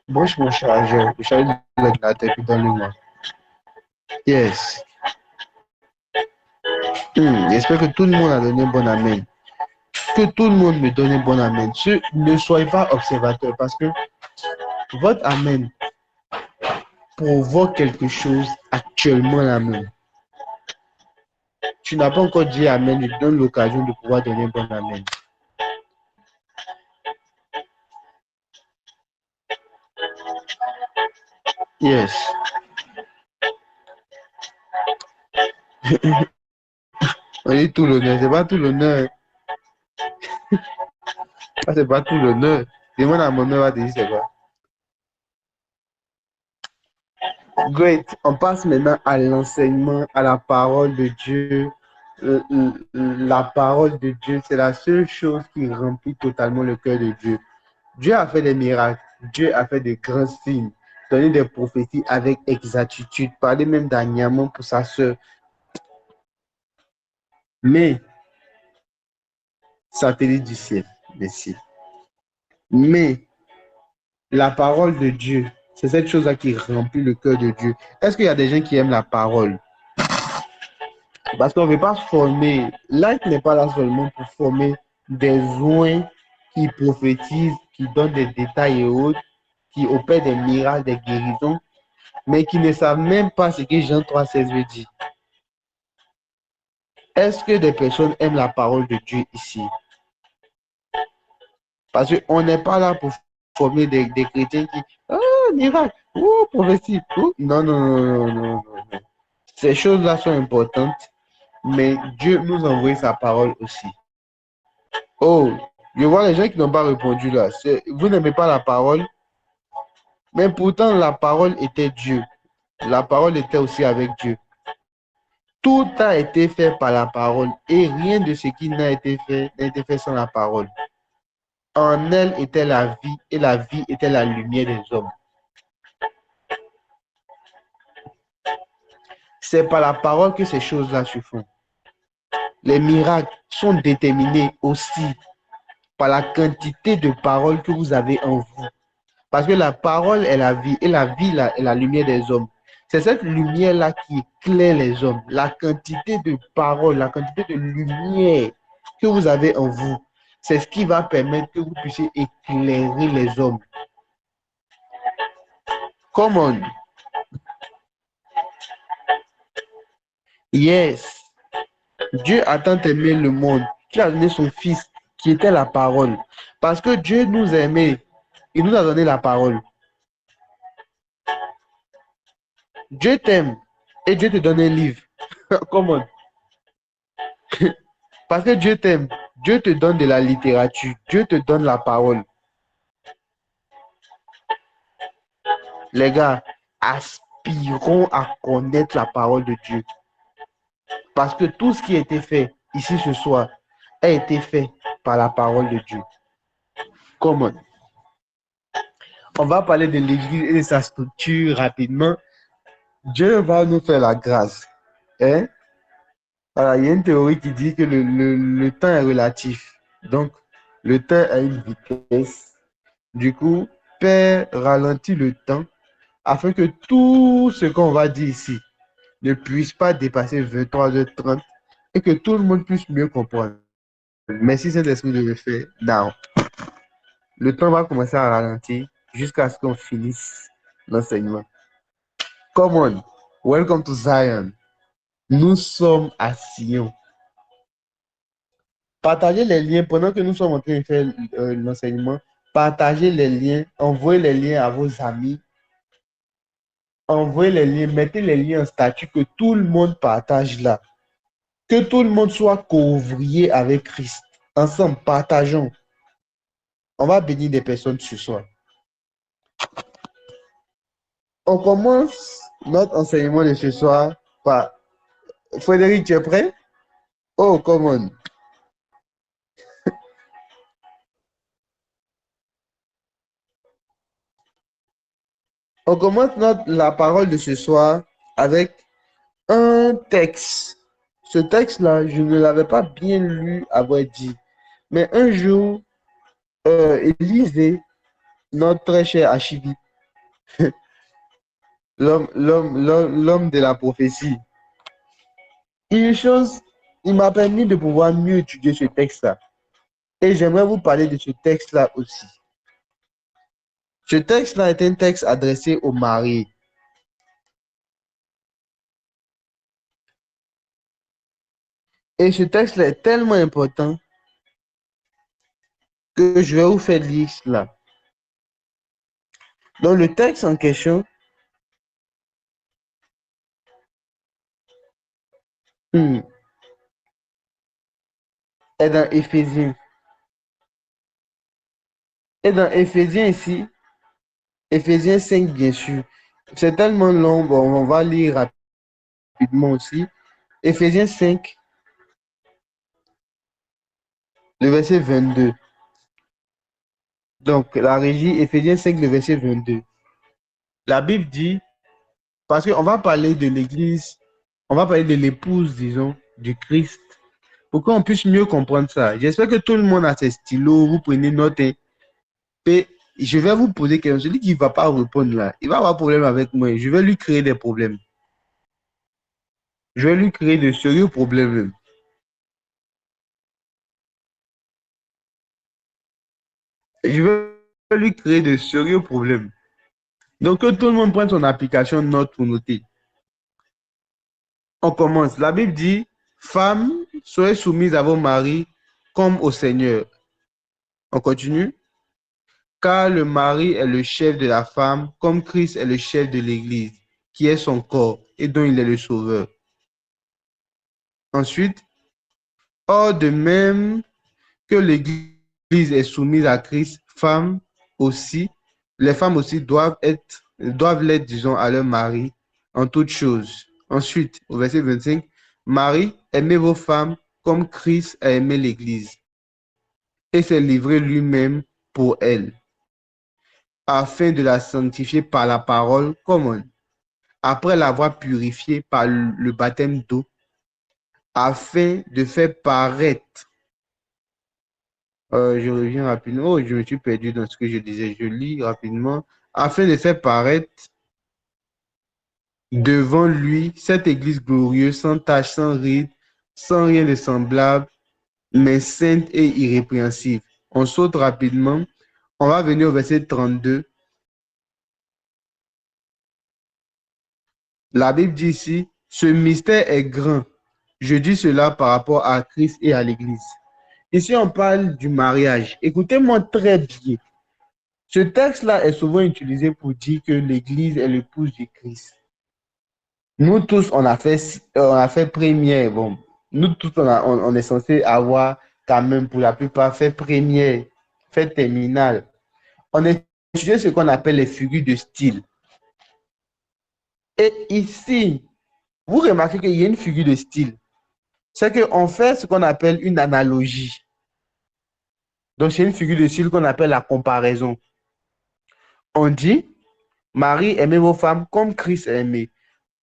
Branche mon chargeur. Le chargeur de l'ordinateur puis dans le moi. Yes. J'espère que tout le monde a donné un bon amen. que tout le monde me donne un bon amen. Ne soyez pas observateur parce que votre amen provoque quelque chose actuellement là même. Tu n'as pas encore dit amen, je te donne l'occasion de pouvoir donner un bon amen. Yes. On dit tout l'honneur, c'est pas tout l'honneur. Ça, c'est pas tout l'honneur. Demande à mon honneur, va te dire c'est quoi. Great. On passe maintenant à l'enseignement, à la parole de Dieu. La parole de Dieu, c'est la seule chose qui remplit totalement le cœur de Dieu. Dieu a fait des miracles. Dieu a fait des grands signes. Donné des prophéties avec exactitude. Parler même d'agnement pour sa sœur. Mais, satellite du ciel, merci. Mais, la parole de Dieu, c'est cette chose-là qui remplit le cœur de Dieu. Est-ce qu'il y a des gens qui aiment la parole? Parce qu'on ne veut pas former. Light n'est pas là seulement pour former des joints qui prophétisent, qui donnent des détails et autres, qui opèrent des miracles, des guérisons, mais qui ne savent même pas ce que Jean 3,16 veut dire. Est-ce que des personnes aiment la parole de Dieu ici? Parce qu'on n'est pas là pour former des chrétiens qui, miracle, prophétie. Non, non, non, non, non, non. Ces choses-là sont importantes, mais Dieu nous envoie sa parole aussi. Oh, je vois les gens qui n'ont pas répondu là. Vous n'aimez pas la parole, mais pourtant la parole était Dieu. La parole était aussi avec Dieu. Tout a été fait par la parole et rien de ce qui n'a été fait sans la parole. En elle était la vie et la vie était la lumière des hommes. C'est par la parole que ces choses-là se font. Les miracles sont déterminés aussi par la quantité de paroles que vous avez en vous. Parce que la parole est la vie et la vie est la lumière des hommes. C'est cette lumière-là qui éclaire les hommes. La quantité de paroles, la quantité de lumière que vous avez en vous, c'est ce qui va permettre que vous puissiez éclairer les hommes. Come on. Yes. Dieu a tant aimé le monde qu'il a donné son Fils qui était la parole. Parce que Dieu nous a aimés, il nous a donné la parole. Dieu t'aime et Dieu te donne un livre. Comment? Parce que Dieu t'aime, Dieu te donne de la littérature, Dieu te donne la parole. Les gars, aspirons à connaître la parole de Dieu. Parce que tout ce qui a été fait ici ce soir a été fait par la parole de Dieu. Comment? On va parler de l'Église et de sa structure rapidement. Dieu va nous faire la grâce. Hein? Voilà, il y a une théorie qui dit que le temps est relatif. Donc, le temps a une vitesse. Du coup, Père ralentit le temps afin que tout ce qu'on va dire ici ne puisse pas dépasser 23h30 et que tout le monde puisse mieux comprendre. Merci Saint-Esprit de le faire. Now, le temps va commencer à ralentir jusqu'à ce qu'on finisse l'enseignement. Come on, welcome to Zion. Nous sommes à Sion. Partagez les liens pendant que nous sommes en train de faire l'enseignement. Partagez les liens, envoyez les liens à vos amis. Envoyez les liens, mettez les liens en statut que tout le monde partage là. Que tout le monde soit co-ouvrier avec Christ. Ensemble, partageons. On va bénir des personnes ce soir. On commence notre enseignement de ce soir par... Frédéric, tu es prêt? Oh, come on. On commence la parole de ce soir avec un texte. Ce texte-là, je ne l'avais pas bien lu, à vrai dire. Mais un jour, Élisée, notre très cher Archiviste, l'homme de la prophétie, une chose, il m'a permis de pouvoir mieux étudier ce texte-là. Et j'aimerais vous parler de ce texte-là aussi. Ce texte-là est un texte adressé aux mariés. Et ce texte-là est tellement important que je vais vous faire lire cela. Donc, le texte en question est dans Éphésiens. Et dans Éphésiens ici, Éphésiens 5, bien sûr. C'est tellement long, bon, on va lire rapidement aussi. Éphésiens 5, le verset 22. Donc, la régie, Éphésiens 5, le verset 22. La Bible dit, parce qu'on va parler de l'Église, on va parler de l'épouse, disons, du Christ, pour qu'on puisse mieux comprendre ça. J'espère que tout le monde a ses stylos, vous prenez note. Et je vais vous poser quelque chose. Celui qui ne va pas répondre là, il va avoir problème avec moi. Je vais lui créer des problèmes. Je vais lui créer de sérieux problèmes. Je vais lui créer de sérieux problèmes. Donc, que tout le monde prenne son application note pour noter. On commence. La Bible dit, femmes, soyez soumises à vos maris comme au Seigneur. On continue. Car le mari est le chef de la femme, comme Christ est le chef de l'Église, qui est son corps et dont il est le sauveur. Ensuite, or de même que l'Église est soumise à Christ, les femmes aussi doivent l'être, disons, à leur mari en toutes choses. Ensuite, au verset 25, Marie, aimez vos femmes comme Christ a aimé l'Église et s'est livré lui-même pour elle, afin de la sanctifier par la parole commune, après l'avoir purifiée par le baptême d'eau, afin de faire paraître. Je reviens rapidement. Oh, je me suis perdu dans ce que je disais. Je lis rapidement. Afin de faire paraître devant lui cette église glorieuse, sans tache, sans ride, sans rien de semblable, mais sainte et irrépréhensible. On saute rapidement. On va venir au verset 32. La Bible dit ici, ce mystère est grand. Je dis cela par rapport à Christ et à l'Église. Ici, on parle du mariage. Écoutez-moi très bien. Ce texte-là est souvent utilisé pour dire que l'Église est l'épouse du Christ. Nous tous, on a fait première. Bon, nous tous, on est censé avoir quand même, pour la plupart, fait première, fait terminale. On a étudié ce qu'on appelle les figures de style. Et ici, vous remarquez qu'il y a une figure de style. C'est qu'on fait ce qu'on appelle une analogie. Donc, c'est une figure de style qu'on appelle la comparaison. On dit, Marie, aimez vos femmes comme Christ a aimé.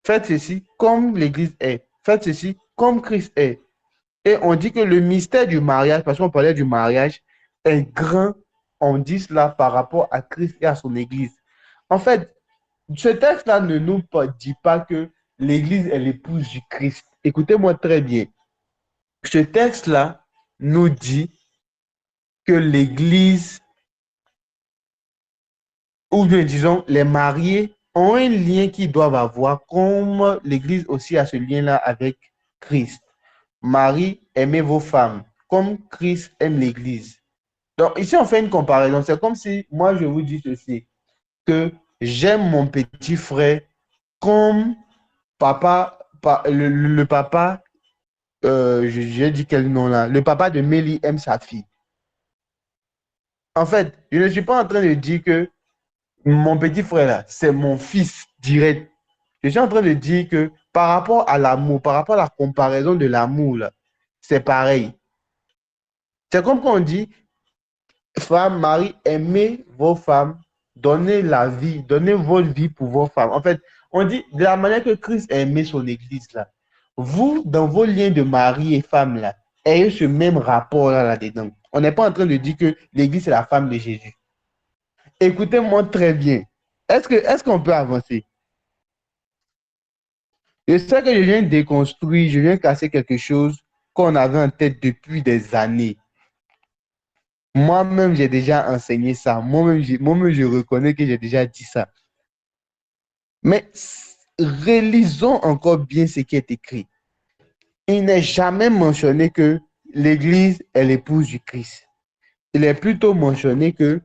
Faites ceci comme l'Église est. Faites ceci comme Christ est. Et on dit que le mystère du mariage, parce qu'on parlait du mariage, est grand, on dit cela par rapport à Christ et à son Église. En fait, ce texte-là ne nous dit pas que l'Église est l'épouse du Christ. Écoutez-moi très bien. Ce texte-là nous dit que l'Église, ou bien disons, les mariés ont un lien qu'ils doivent avoir, comme l'Église aussi a ce lien-là avec Christ. Marie, aimez vos femmes, comme Christ aime l'Église. Donc ici, on fait une comparaison. C'est comme si moi, je vous dis ceci, que j'aime mon petit frère comme le papa, j'ai dit quel nom là, le papa de Mélie aime sa fille. En fait, je ne suis pas en train de dire que mon petit frère là, c'est mon fils direct. Je suis en train de dire que par rapport à l'amour, par rapport à la comparaison de l'amour là, c'est pareil. C'est comme quand on dit, femme, mari, aimez vos femmes, donnez la vie, donnez votre vie pour vos femmes. En fait, on dit de la manière que Christ a aimé son église là. Vous, dans vos liens de mari et femme là, ayez ce même rapport là-dedans. On n'est pas en train de dire que l'église est la femme de Jésus. Écoutez-moi très bien. Est-ce qu'on peut avancer? Je sais que je viens déconstruire, je viens casser quelque chose qu'on avait en tête depuis des années. Moi-même, j'ai déjà enseigné ça. Moi-même, je reconnais que j'ai déjà dit ça. Mais relisons encore bien ce qui est écrit. Il n'est jamais mentionné que l'Église est l'épouse du Christ. Il est plutôt mentionné que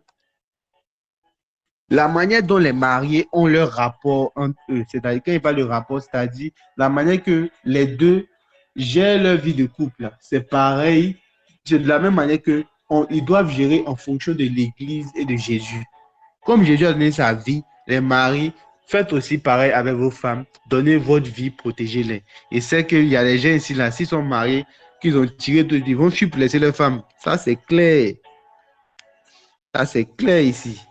la manière dont les mariés ont leur rapport entre eux, c'est-à-dire quand il parle de rapport, c'est-à-dire la manière que les deux gèrent leur vie de couple, c'est pareil, c'est de la même manière que ils doivent gérer en fonction de l'Église et de Jésus. Comme Jésus a donné sa vie, les maris, faites aussi pareil avec vos femmes, donnez votre vie, protégez-les. Et c'est qu'il y a des gens ici, là, s'ils sont mariés, qu'ils ont tiré tout, ils vont laisser leur femme. Ça, c'est clair. Ça, c'est clair ici.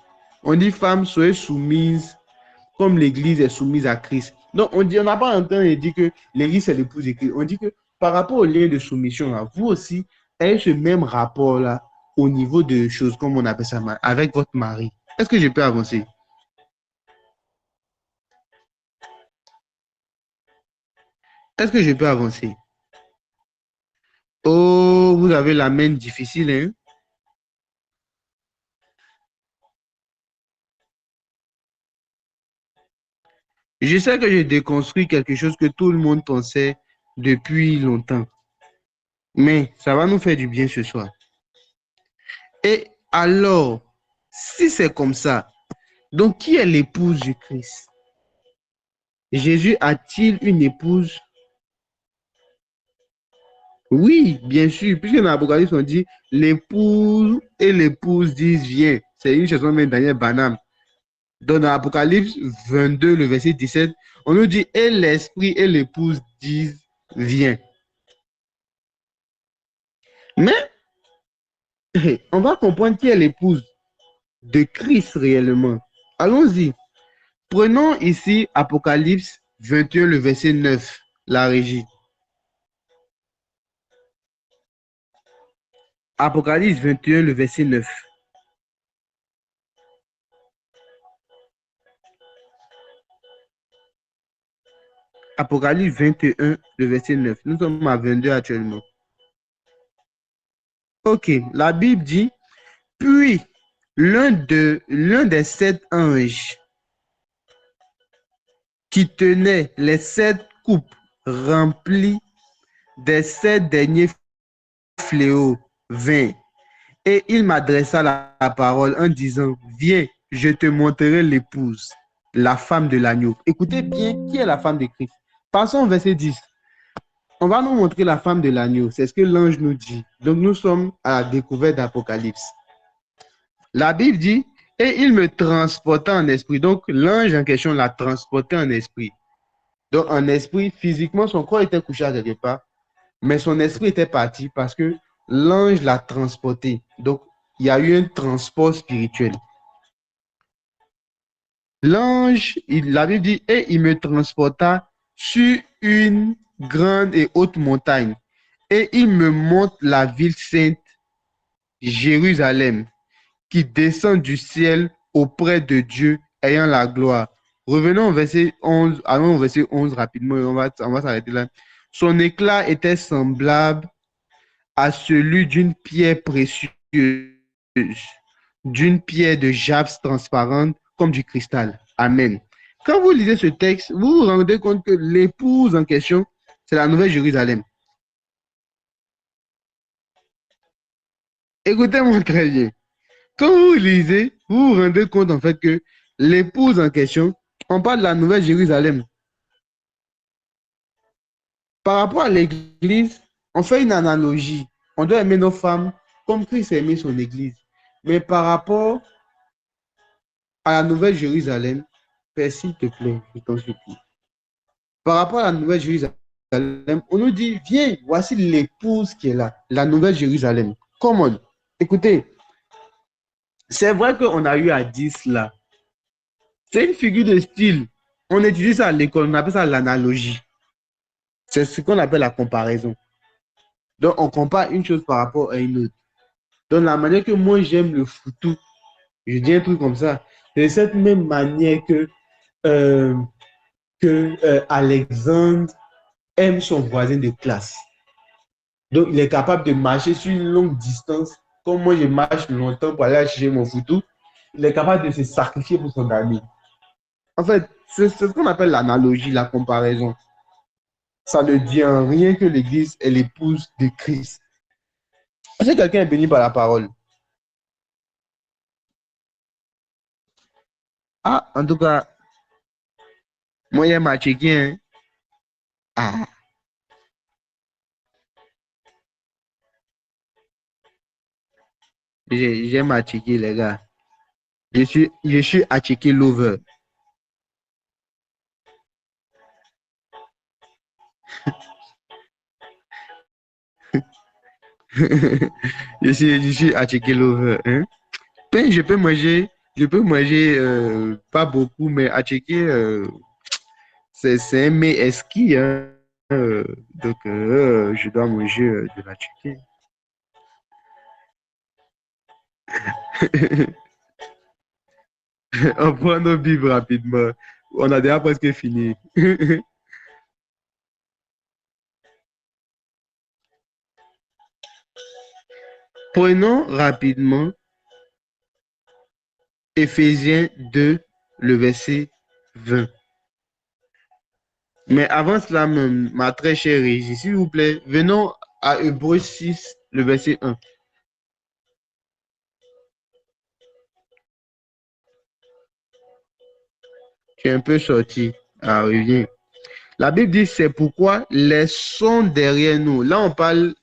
On dit, femmes, soyez soumises comme l'Église est soumise à Christ. Donc, on n'a pas entendu dire que l'Église est l'épouse de Christ. On dit que par rapport au lien de soumission, là, vous aussi, avez ce même rapport-là au niveau de choses, comme on appelle ça, avec votre mari. Est-ce que je peux avancer? Est-ce que je peux avancer? Oh, vous avez la main difficile, hein? Je sais que je déconstruis quelque chose que tout le monde pensait depuis longtemps. Mais ça va nous faire du bien ce soir. Et alors, si c'est comme ça, donc qui est l'épouse du Christ? Jésus a-t-il une épouse? Oui, bien sûr, puisque dans l'Apocalypse, on dit l'épouse et l'épouse disent viens. C'est une chanson de Daniel Banham. Dans l'Apocalypse 22, le verset 17, on nous dit et l'esprit et l'épouse disent viens. Mais on va comprendre qui est l'épouse de Christ réellement. Allons-y. Prenons ici Apocalypse 21, le verset 9, la régie. Apocalypse 21, le verset 9. Apocalypse 21, le verset 9. Nous sommes à 22 actuellement. Ok, la Bible dit, puis l'un des 7 anges qui tenait les 7 coupes remplies des 7 derniers fléaux vint. Et il m'adressa la parole en disant, viens, je te montrerai l'épouse, la femme de l'agneau. Écoutez bien, qui est la femme de Christ? Passons au verset 10. On va nous montrer la femme de l'agneau. C'est ce que l'ange nous dit. Donc, nous sommes à la découverte d'Apocalypse. La Bible dit, et il me transporta en esprit. Donc, l'ange en question l'a transporté en esprit. Donc, en esprit, physiquement, son corps était couché à quelque part, mais son esprit était parti parce que l'ange l'a transporté. Donc, il y a eu un transport spirituel. L'ange, la Bible dit, et il me transporta sur une grande et haute montagne. Et il me montre la ville sainte, Jérusalem, qui descend du ciel auprès de Dieu, ayant la gloire. Revenons au verset 11, allons au verset 11 rapidement, on va s'arrêter là. Son éclat était semblable à celui d'une pierre précieuse, d'une pierre de jaspe transparente comme du cristal. Amen. Quand vous lisez ce texte, vous vous rendez compte que l'épouse en question, c'est la Nouvelle Jérusalem. Écoutez-moi très bien. Quand vous lisez, vous vous rendez compte en fait que l'épouse en question, on parle de la Nouvelle Jérusalem. Par rapport à l'Église, on fait une analogie. On doit aimer nos femmes comme Christ a aimé son Église. Mais par rapport à la Nouvelle Jérusalem, Père, s'il te plaît, je t'en supplie. Par rapport à la Nouvelle Jérusalem, on nous dit, viens, voici l'épouse qui est là, la Nouvelle Jérusalem. Comment? Écoutez, c'est vrai qu'on a eu à dire cela. C'est une figure de style. On utilise ça à l'école, on appelle ça l'analogie. C'est ce qu'on appelle la comparaison. Donc, on compare une chose par rapport à une autre. Donc, la manière que moi, j'aime le foutu, je dis un truc comme ça, c'est de cette même manière que Alexandre aime son voisin de classe. Donc, il est capable de marcher sur une longue distance comme moi je marche longtemps pour aller acheter mon photo, il est capable de se sacrifier pour son ami. En fait, c'est ce qu'on appelle l'analogie, la comparaison. Ça ne dit en rien que l'Église est l'épouse de Christ. Est-ce que quelqu'un est béni par la parole? Ah, en tout cas, moi, il m'a checké. Hein. Ah, j'aime à checker, les gars. Je suis à checker l'over. Je suis à checker l'over. Hein. Ben, je peux manger pas beaucoup, mais à checker, c'est un mets esquis. Hein. Donc, je dois manger de la checker. On prend nos bibes rapidement. On a déjà presque fini. Prenons rapidement Éphésiens 2, le verset 20. Mais avant cela même, ma très chère Régie, s'il vous plaît, venons à Hébreux 6, le verset 1. Tu es un peu sorti. Ah, reviens. La Bible dit, c'est pourquoi laissons derrière nous. Là, on parle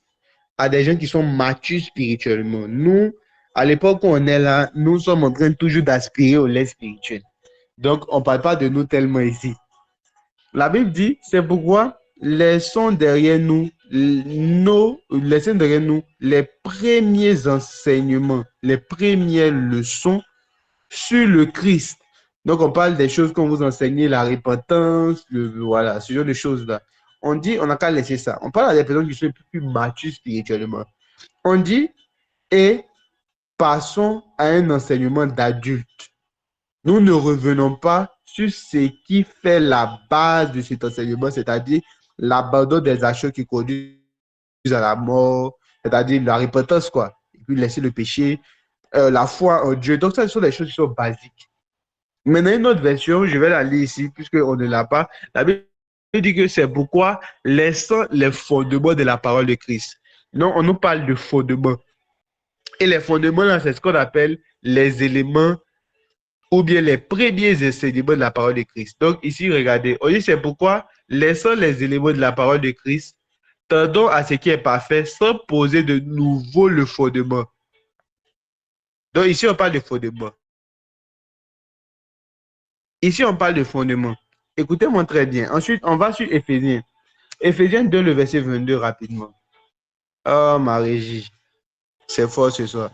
à des gens qui sont matures spirituellement. Nous, à l'époque où on est là, nous sommes en train toujours d'aspirer au lait spirituel. Donc, on ne parle pas de nous tellement ici. La Bible dit, c'est pourquoi laissons derrière nous les premiers enseignements, les premières leçons sur le Christ. Donc, on parle des choses qu'on vous enseigne, la repentance, voilà, ce genre de choses-là. On dit, on n'a qu'à laisser ça. On parle à des personnes qui sont plus matures spirituellement. On dit, et passons à un enseignement d'adulte. Nous ne revenons pas sur ce qui fait la base de cet enseignement, c'est-à-dire l'abandon des actions qui conduisent à la mort, c'est-à-dire la repentance, quoi. Et puis laisser le péché, la foi en Dieu. Donc, ça, ce sont des choses qui sont basiques. Maintenant, une autre version, je vais la lire ici, puisqu'on ne l'a pas. La Bible dit que c'est pourquoi laissant les fondements de la parole de Christ. Non, on nous parle de fondements. Et les fondements, là, c'est ce qu'on appelle les éléments ou bien les premiers enseignements de la parole de Christ. Donc ici, regardez, on dit c'est pourquoi, laissant les éléments de la parole de Christ, tendons à ce qui est parfait sans poser de nouveau le fondement. Donc ici, on parle de fondement. Ici, on parle de fondement. Écoutez-moi très bien. Ensuite, on va sur Éphésiens. Éphésiens 2, le verset 22, rapidement. Oh, ma régie. C'est fort ce soir.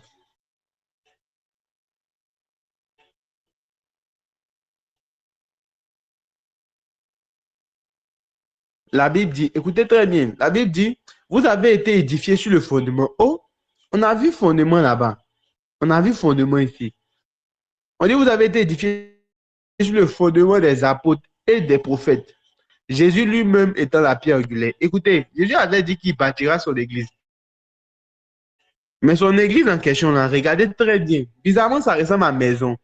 La Bible dit, écoutez très bien, la Bible dit, vous avez été édifiés sur le fondement. Oh, on a vu fondement là-bas. On a vu fondement ici. On dit, vous avez été édifiés sur le fondement des apôtres et des prophètes. Jésus lui-même étant la pierre angulaire. Écoutez, Jésus avait dit qu'il bâtira son église. Mais son église en question, là, regardez très bien. Bizarrement, ça ressemble à maison.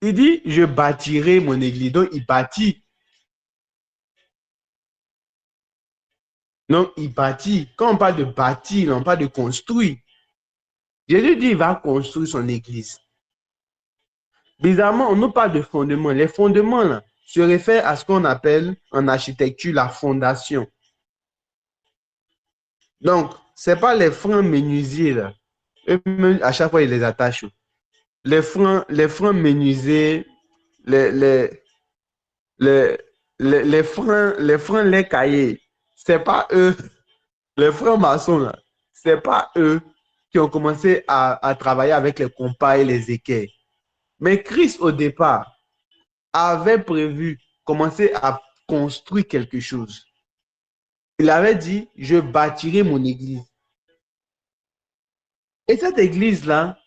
Il dit, je bâtirai mon église. Donc, il bâtit. Donc, il bâtit. Quand on parle de bâtir, on parle de construire. Jésus dit, il va construire son église. Bizarrement, on nous parle de fondements. Les fondements, là, se réfèrent à ce qu'on appelle en architecture la fondation. Donc, ce n'est pas les freins menuisiers, là. Eux-mêmes, à chaque fois, ils les attachent. Les freins menuisiers, les freins, les cahiers, ce n'est pas eux. Les freins maçons, là, ce n'est pas eux qui ont commencé à travailler avec les compas et les équerres. Mais Christ, au départ, avait prévu commencer à construire quelque chose. Il avait dit, je bâtirai mon église. Et cette église-là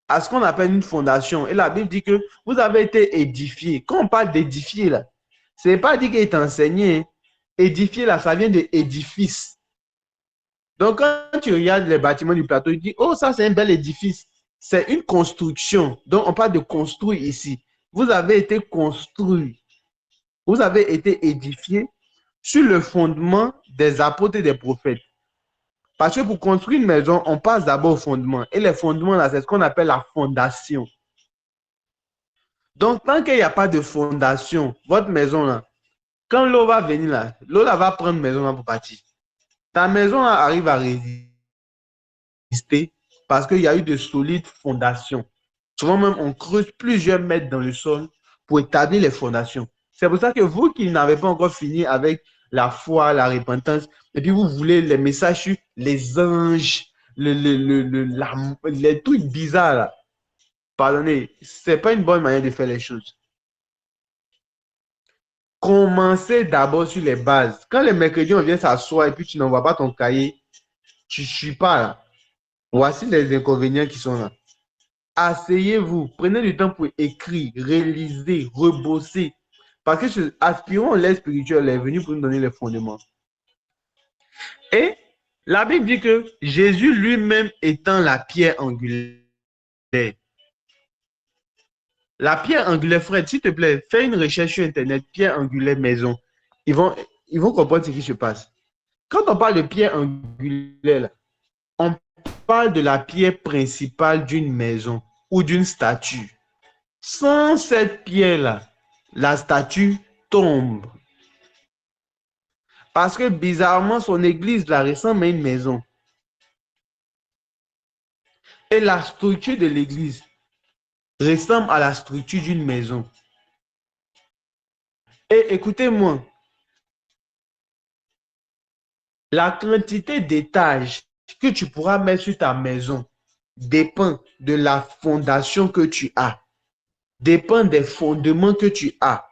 a ce qu'on appelle une fondation. Et la Bible dit que vous avez été édifiés. Quand on parle d'édifier, là, ce n'est pas dit qu'il est enseigné. Édifier, là, ça vient de édifice. Donc, quand tu regardes les bâtiments du plateau, tu dis, oh, ça, c'est un bel édifice. C'est une construction. Donc, on parle de construire ici. Vous avez été construit. Vous avez été édifié sur le fondement des apôtres et des prophètes. Parce que pour construire une maison, on passe d'abord au fondement. Et les fondements, là, c'est ce qu'on appelle la fondation. Donc, tant qu'il n'y a pas de fondation, votre maison, là, quand l'eau va venir, là, l'eau là, va prendre maison là, pour partir. Ta maison là, arrive à résister parce qu'il y a eu de solides fondations. Souvent même, on creuse plusieurs mètres dans le sol pour établir les fondations. C'est pour ça que vous qui n'avez pas encore fini avec la foi, la repentance, et puis vous voulez les messages sur les anges, les trucs bizarres là. Pardonnez, ce n'est pas une bonne manière de faire les choses. Commencez d'abord sur les bases. Quand le mercredi, on vient s'asseoir et puis tu n'envoies pas ton cahier, tu ne suis pas là. Voici les inconvénients qui sont là. Asseyez-vous, prenez du temps pour écrire, réaliser, rebosser. Parce que aspirons l'aide spirituelle est venu pour nous donner les fondements. Et la Bible dit que Jésus lui-même étant la pierre angulaire. La pierre angulaire, Fred, s'il te plaît, fais une recherche sur Internet, pierre angulaire maison. Ils vont comprendre ce qui se passe. Quand on parle de pierre angulaire, là, on parle de la pierre principale d'une maison ou d'une statue. Sans cette pierre-là, la statue tombe. Parce que bizarrement, son église là, ressemble à une maison. Et la structure de l'église ressemble à la structure d'une maison. Et écoutez-moi, la quantité d'étages que tu pourras mettre sur ta maison dépend de la fondation que tu as, dépend des fondements que tu as.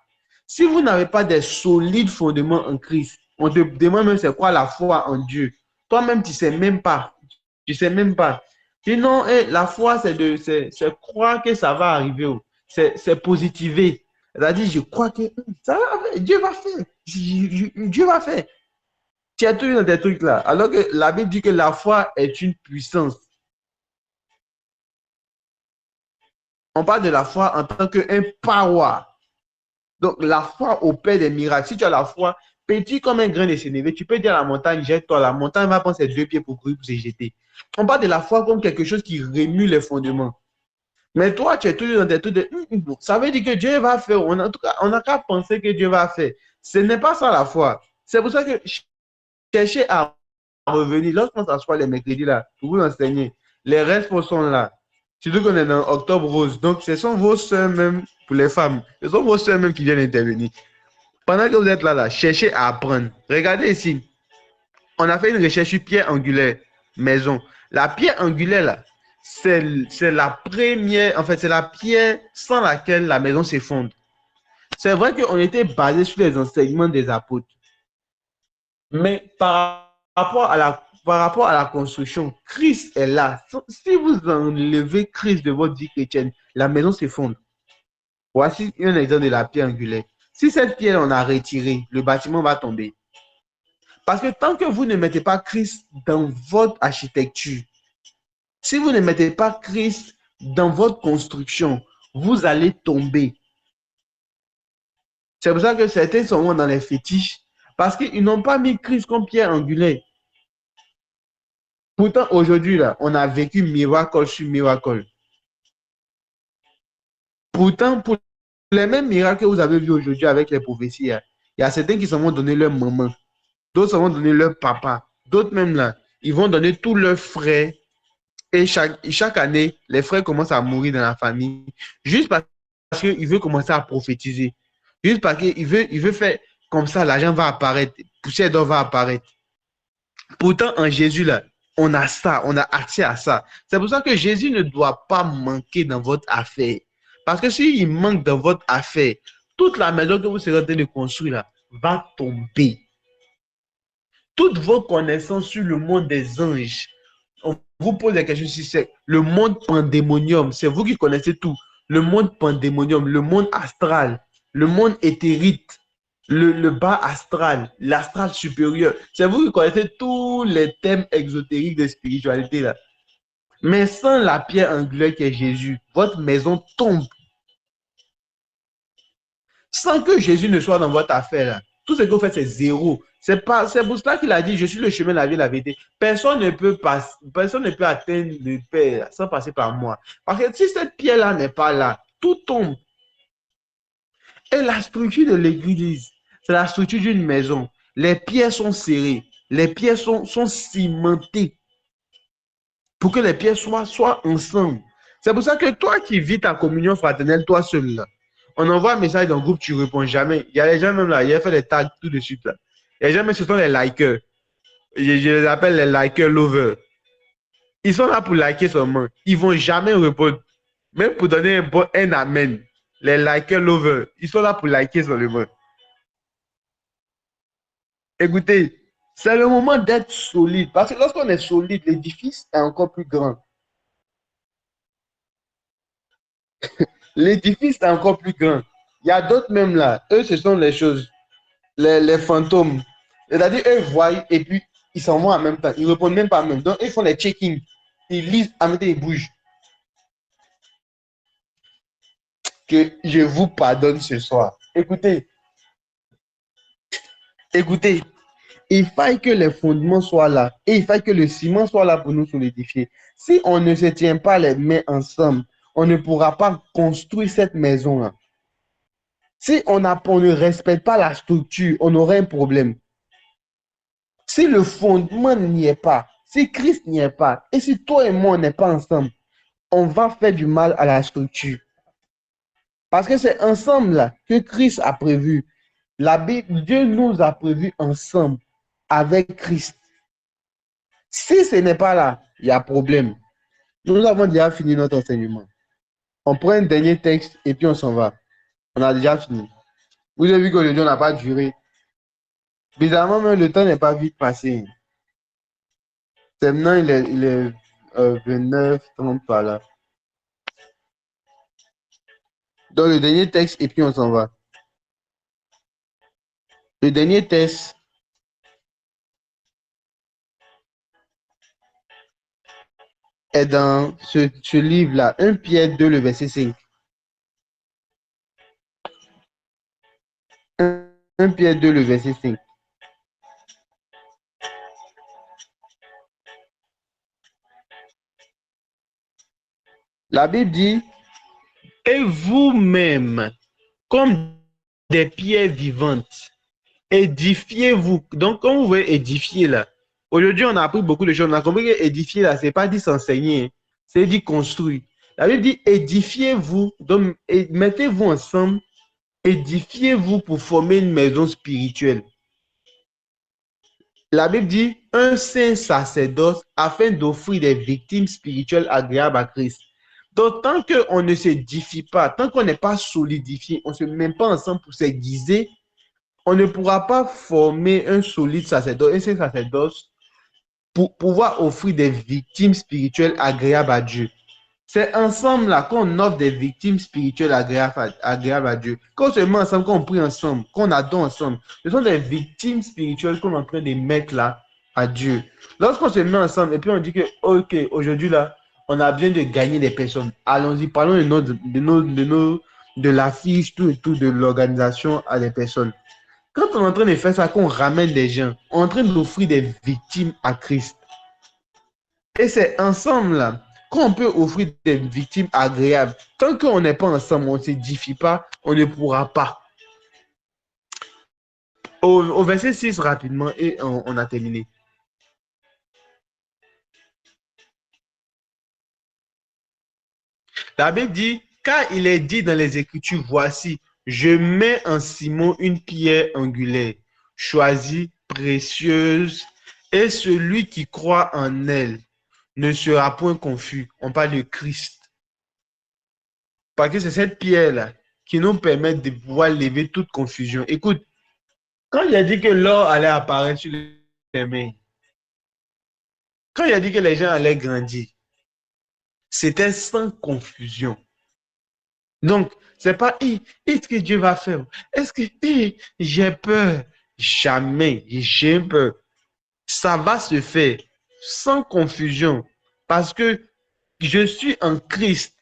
Si vous n'avez pas des solides fondements en Christ, on te demande même c'est quoi la foi en Dieu. Toi-même, tu ne sais même pas. Tu ne sais même pas. Sinon, la foi, c'est croire que ça va arriver. C'est positiver. C'est-à-dire, je crois que ça va, Dieu va faire. Dieu va faire. Tu as tout dans des trucs là. Alors que la Bible dit que la foi est une puissance. On parle de la foi en tant qu'un power. Donc, la foi opère des miracles. Si tu as la foi, petit comme un grain de sénévé, tu peux dire à la montagne, jette-toi. La montagne va prendre ses 2 pieds pour courir, pour se jeter. On parle de la foi comme quelque chose qui remue les fondements. Mais toi, tu es toujours dans des trucs de... Ça veut dire que Dieu va faire. En tout cas, on n'a qu'à penser que Dieu va faire. Ce n'est pas ça la foi. C'est pour ça que cherchez à revenir. Lorsqu'on s'assoit les mercredis là, pour vous enseigner, les restes sont là. Surtout qu'on est dans Octobre Rose. Donc, ce sont vos soeurs même, pour les femmes, ce sont vos soeurs même qui viennent intervenir. Pendant que vous êtes là, cherchez à apprendre. Regardez ici. On a fait une recherche sur pierre angulaire, maison. La pierre angulaire, là, c'est la première, en fait, c'est la pierre sans laquelle la maison s'effondre. C'est vrai qu'on était basé sur les enseignements des apôtres. Mais par rapport à la construction, Christ est là. Si vous enlevez Christ de votre vie chrétienne, la maison s'effondre. Voici un exemple de la pierre angulaire. Si cette pierre on a retiré, le bâtiment va tomber. Parce que tant que vous ne mettez pas Christ dans votre architecture, si vous ne mettez pas Christ dans votre construction, vous allez tomber. C'est pour ça que certains sont dans les fétiches, parce qu'ils n'ont pas mis Christ comme pierre angulaire. Pourtant, aujourd'hui, là, on a vécu miracle sur miracle. Pourtant, pour les mêmes miracles que vous avez vus aujourd'hui avec les prophéties, il y a certains qui s'en vont donner leur maman, d'autres s'en vont donner leur papa, d'autres même là, ils vont donner tous leurs frères. Et chaque année, les frères commencent à mourir dans la famille, juste parce qu'il veut commencer à prophétiser. Juste parce qu'il veut faire comme ça, l'argent va apparaître, poussière d'or va apparaître. Pourtant, en Jésus, là, on a ça, on a accès à ça. C'est pour ça que Jésus ne doit pas manquer dans votre affaire. Parce que s'il manque dans votre affaire, toute la maison que vous serez en train de construire là, va tomber. Toutes vos connaissances sur le monde des anges, on vous pose la question si c'est le monde pandémonium, c'est vous qui connaissez tout. Le monde pandémonium, le monde astral, le monde éthérique. le bas astral, l'astral supérieur. C'est vous qui connaissez tous les thèmes exotériques de spiritualité là. Mais sans la pierre angulaire qui est Jésus, votre maison tombe. Sans que Jésus ne soit dans votre affaire là, tout ce que vous faites c'est zéro. C'est pour cela qu'il a dit, je suis le chemin, la vie, la vérité. Personne ne peut atteindre le Père sans passer par moi. Parce que si cette pierre-là n'est pas là, tout tombe. Et la structure de l'église, c'est la structure d'une maison. Les pierres sont serrées, les pierres sont cimentées pour que les pierres soient ensemble. C'est pour ça que toi qui vis ta communion fraternelle, toi seul, là, on envoie un message dans le groupe, tu ne réponds jamais. Il y a les gens même là, il a fait des tags tout de suite là. Il y a les gens, mais ce sont les likers. Je les appelle les likers lovers. Ils sont là pour liker seulement. Ils ne vont jamais répondre. Même pour donner un amen. Les likers lovers, ils sont là pour liker seulement. Écoutez, c'est le moment d'être solide. Parce que lorsqu'on est solide, l'édifice est encore plus grand. L'édifice est encore plus grand. Il y a d'autres même là. Eux, ce sont les choses, les fantômes. C'est-à-dire, eux voient et puis ils s'en vont en même temps. Ils ne répondent même pas en même temps. Donc, ils font les check-in. Ils lisent, en même temps, ils bougent. Que je vous pardonne ce soir. Écoutez, il faut que les fondements soient là et il faut que le ciment soit là pour nous solidifier. Si on ne se tient pas les mains ensemble, on ne pourra pas construire cette maison-là. Si on ne respecte pas la structure, on aurait un problème. Si le fondement n'y est pas, si Christ n'y est pas, et si toi et moi on n'est pas ensemble, on va faire du mal à la structure. Parce que c'est ensemble là que Christ a prévu. La Bible, Dieu nous a prévu ensemble avec Christ. Si ce n'est pas là, il y a problème. Nous avons déjà fini notre enseignement. On prend un dernier texte et puis on s'en va. On a déjà fini. Vous avez vu que le jour n'a pas duré. Bizarrement, même le temps n'est pas vite passé. C'est maintenant, il est 29, 30 par là. Donc, le dernier texte et puis on s'en va. Le dernier texte est dans ce livre-là, 1 Pierre 2, le verset 5. 1 Pierre 2, le verset 5. La Bible dit, et vous-même, comme des pierres vivantes, édifiez-vous. Donc, quand vous voyez édifier là, aujourd'hui, on a appris beaucoup de choses. On a compris que édifier là, ce n'est pas dit s'enseigner, c'est dit construire. La Bible dit édifiez-vous, donc mettez-vous ensemble, édifiez-vous pour former une maison spirituelle. La Bible dit un saint sacerdoce afin d'offrir des victimes spirituelles agréables à Christ. Donc, tant qu'on ne s'édifie pas, tant qu'on n'est pas solidifié, on ne se met pas ensemble pour s'aiguiser, on ne pourra pas former un solide sacerdoce, un saint sacerdoce pour pouvoir offrir des victimes spirituelles agréables à Dieu. C'est ensemble là qu'on offre des victimes spirituelles agréables à Dieu. Quand on se met ensemble, quand on prie ensemble, qu'on adore ensemble, ce sont des victimes spirituelles qu'on est en train de mettre là à Dieu. Lorsqu'on se met ensemble et puis on dit que, ok, aujourd'hui là, on a besoin de gagner des personnes. Allons-y, parlons de l'affiche, tout et tout, de l'organisation à des personnes. Quand on est en train de faire ça, qu'on ramène des gens, on est en train d'offrir des victimes à Christ. Et c'est ensemble là qu'on peut offrir des victimes agréables. Tant qu'on n'est pas ensemble, on ne s'édifie pas, on ne pourra pas. Au verset 6 rapidement et on a terminé. La Bible dit, car il est dit dans les Écritures, voici, je mets en Simon une pierre angulaire, choisie, précieuse, et celui qui croit en elle ne sera point confus. On parle de Christ. Parce que c'est cette pierre-là qui nous permet de pouvoir lever toute confusion. Écoute, quand il a dit que l'or allait apparaître sur les mains, quand il a dit que les gens allaient grandir, c'était sans confusion. Donc, c'est pas, est-ce que Dieu va faire? Est-ce que, j'ai peur? Jamais, j'ai peur. Ça va se faire sans confusion parce que je suis en Christ.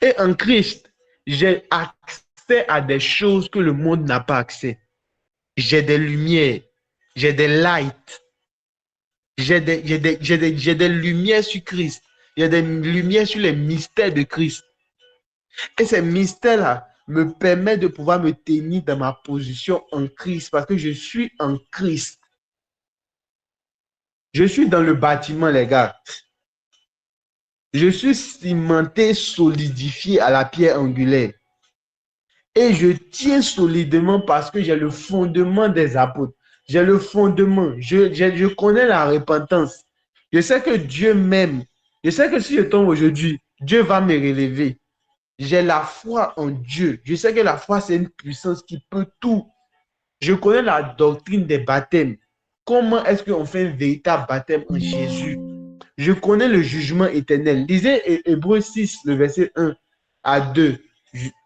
Et en Christ, j'ai accès à des choses que le monde n'a pas accès. J'ai des lumières, j'ai des lights, j'ai des lumières sur Christ. Il y a des lumières sur les mystères de Christ. Et ces mystères-là me permettent de pouvoir me tenir dans ma position en Christ parce que je suis en Christ. Je suis dans le bâtiment, les gars. Je suis cimenté, solidifié à la pierre angulaire. Et je tiens solidement parce que j'ai le fondement des apôtres. J'ai le fondement. Je connais la repentance. Je sais que Dieu m'aime. Je sais que si je tombe aujourd'hui, Dieu va me relever. J'ai la foi en Dieu. Je sais que la foi, c'est une puissance qui peut tout. Je connais la doctrine des baptêmes. Comment est-ce qu'on fait un véritable baptême en Jésus? Je connais le jugement éternel. Lisez Hébreux 6, le verset 1 à 2.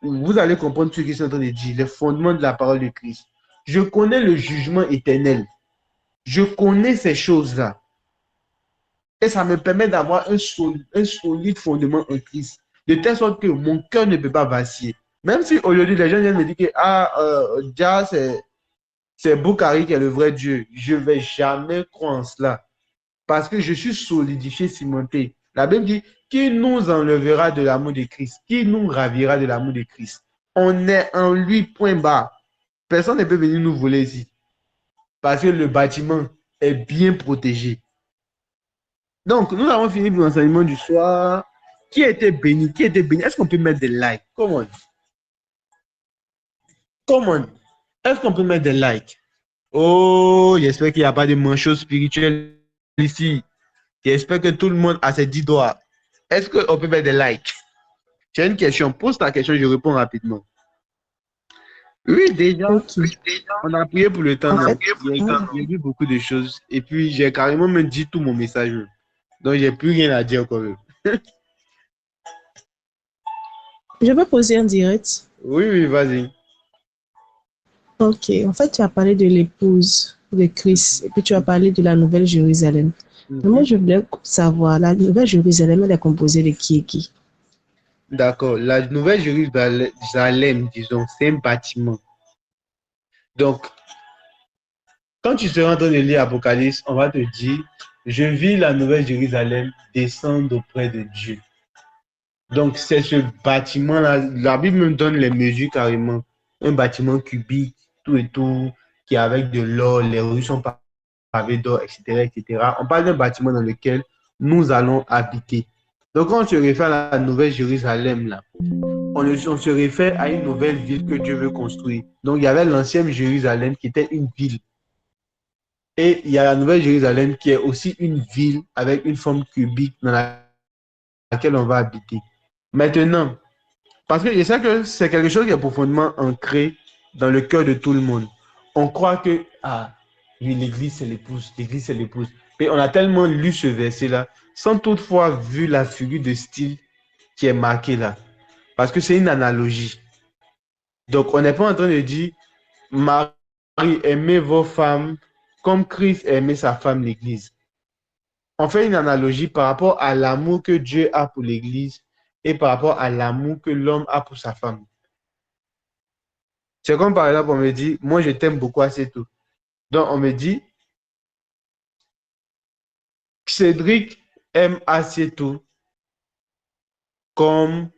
Vous allez comprendre ce qu'ils sont en train de dire, les fondements de la parole de Christ. Je connais le jugement éternel. Je connais ces choses-là. Et ça me permet d'avoir un solide fondement en Christ. De telle sorte que mon cœur ne peut pas vaciller. Même si aujourd'hui, les gens viennent me dire que Dia, c'est Boukari qui est le vrai Dieu. Je ne vais jamais croire en cela. Parce que je suis solidifié, cimenté. La Bible dit, qui nous enlèvera de l'amour de Christ? Qui nous ravira de l'amour de Christ? On est en lui, point barre. Personne ne peut venir nous voler ici. Parce que le bâtiment est bien protégé. Donc, nous avons fini pour l'enseignement du soir. Qui a été béni? Qui a été béni? Est-ce qu'on peut mettre des likes? Comment? Est-ce qu'on peut mettre des likes? Oh, j'espère qu'il n'y a pas de manchot spirituel ici. J'espère que tout le monde a ses 10 doigts. Est-ce qu'on peut mettre des likes? J'ai une question. Pose ta question, je réponds rapidement. Oui, déjà, on a prié pour le temps. En fait, J'ai vu beaucoup de choses. Et puis, j'ai carrément même dit tout mon message. Donc, j'ai plus rien à dire quand même. je peux poser en direct. Oui, vas-y. Ok, en fait, tu as parlé de l'épouse de Christ et puis tu as parlé de la Nouvelle Jérusalem. Mais moi, je voulais savoir, la Nouvelle Jérusalem, elle est composée de qui et qui? D'accord. La Nouvelle Jérusalem, disons, c'est un bâtiment. Donc, quand tu seras en train de lire Apocalypse, on va te dire, je vis la Nouvelle Jérusalem descendre auprès de Dieu. Donc, c'est ce bâtiment-là. La Bible me donne les mesures carrément. Un bâtiment cubique, tout et tout, qui est avec de l'or, les rues sont pavées d'or, etc., etc. On parle d'un bâtiment dans lequel nous allons habiter. Donc, quand on se réfère à la Nouvelle Jérusalem, là, on se réfère à une nouvelle ville que Dieu veut construire. Donc, il y avait l'ancienne Jérusalem qui était une ville. Et il y a la Nouvelle Jérusalem qui est aussi une ville avec une forme cubique dans laquelle on va habiter. Maintenant, parce que je sais que c'est quelque chose qui est profondément ancré dans le cœur de tout le monde. On croit que, oui, l'église c'est l'épouse, l'église c'est l'épouse. Et on a tellement lu ce verset-là, sans toutefois vu la figure de style qui est marquée là. Parce que c'est une analogie. Donc, on n'est pas en train de dire, Marie, aimez vos femmes comme Christ a aimé sa femme, l'église. On fait une analogie par rapport à l'amour que Dieu a pour l'église et par rapport à l'amour que l'homme a pour sa femme. C'est comme par exemple, on me dit, moi je t'aime beaucoup, assez tout. Donc on me dit, Cédric aime assez tout comme,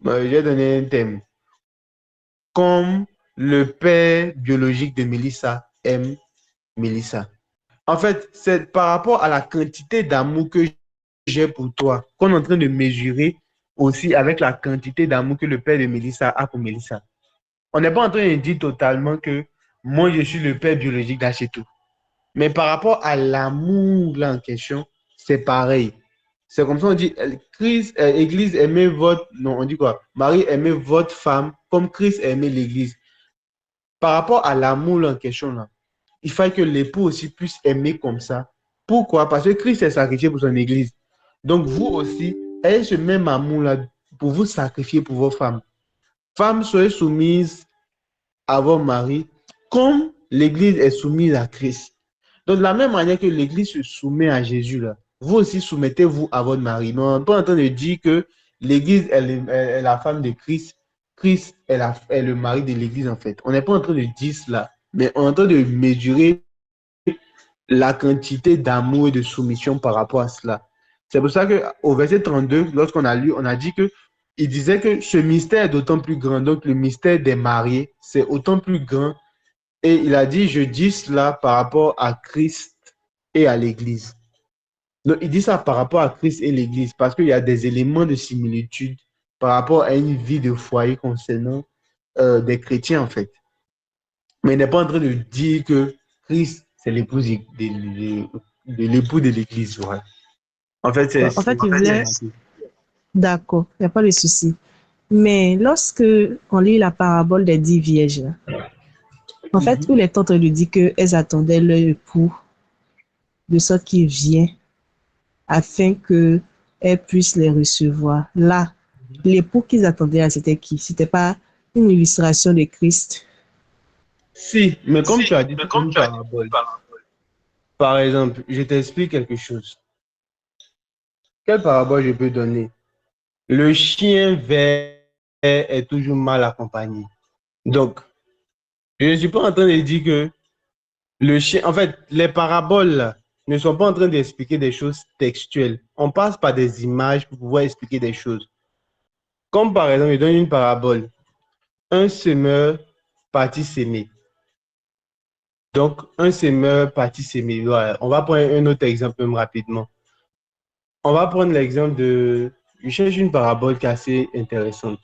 j'ai donné un thème, comme le père biologique de Mélissa aime Mélissa. En fait, c'est par rapport à la quantité d'amour que j'ai pour toi qu'on est en train de mesurer aussi avec la quantité d'amour que le père de Mélissa a pour Mélissa. On n'est pas en train de dire totalement que moi, je suis le père biologique d'Achetou. Mais par rapport à l'amour là en question, c'est pareil. C'est comme ça on dit, Christ, Église, aimez votre... Non, on dit quoi? Marie, aimez votre femme comme Christ aimait l'Église. Par rapport à l'amour là en question, là, il faut que l'époux aussi puisse aimer comme ça. Pourquoi? Parce que Christ est sacrifié pour son Église. Donc vous aussi, ayez ce même amour-là pour vous sacrifier pour vos femmes. Femmes, soyez soumises à vos maris, comme l'Église est soumise à Christ. Donc, de la même manière que l'Église se soumet à Jésus, là, vous aussi soumettez-vous à votre mari. Mais on n'est pas en train de dire que l'Église est la femme de Christ, Christ est le mari de l'Église, en fait. On n'est pas en train de dire cela, mais on est en train de mesurer la quantité d'amour et de soumission par rapport à cela. C'est pour ça qu'au verset 32, lorsqu'on a lu, on a dit que il disait que ce mystère est d'autant plus grand. Donc, le mystère des mariés, c'est autant plus grand. Et il a dit, je dis cela par rapport à Christ et à l'Église. Donc, il dit ça par rapport à Christ et l'Église parce qu'il y a des éléments de similitude par rapport à une vie de foyer concernant des chrétiens, en fait. Mais il n'est pas en train de dire que Christ, c'est l'épouse de l'époux de l'Église. Ouais. En fait, En fait, il voulait... D'accord, il n'y a pas de souci. Mais lorsque on lit la parabole des 10 vierges, en fait, où les tantes lui disent qu'elles attendaient leur époux de sorte qu'il vient afin qu'elles puissent les recevoir. Là, l'époux qu'ils attendaient, c'était qui? C'était pas une illustration de Christ? Si, mais comme tu as dit, c'est une parabole. Par exemple, je t'explique quelque chose. Quelle parabole je peux donner? Le chien vert est toujours mal accompagné. Donc, je ne suis pas en train de dire que le chien... En fait, les paraboles là, ne sont pas en train d'expliquer des choses textuelles. On passe par des images pour pouvoir expliquer des choses. Comme par exemple, je donne une parabole. Un semeur partit s'aimer. Donc, un semeur partit s'aimer. Voilà. On va prendre un autre exemple même rapidement. On va prendre l'exemple de... Je cherche une parabole qui est assez intéressante.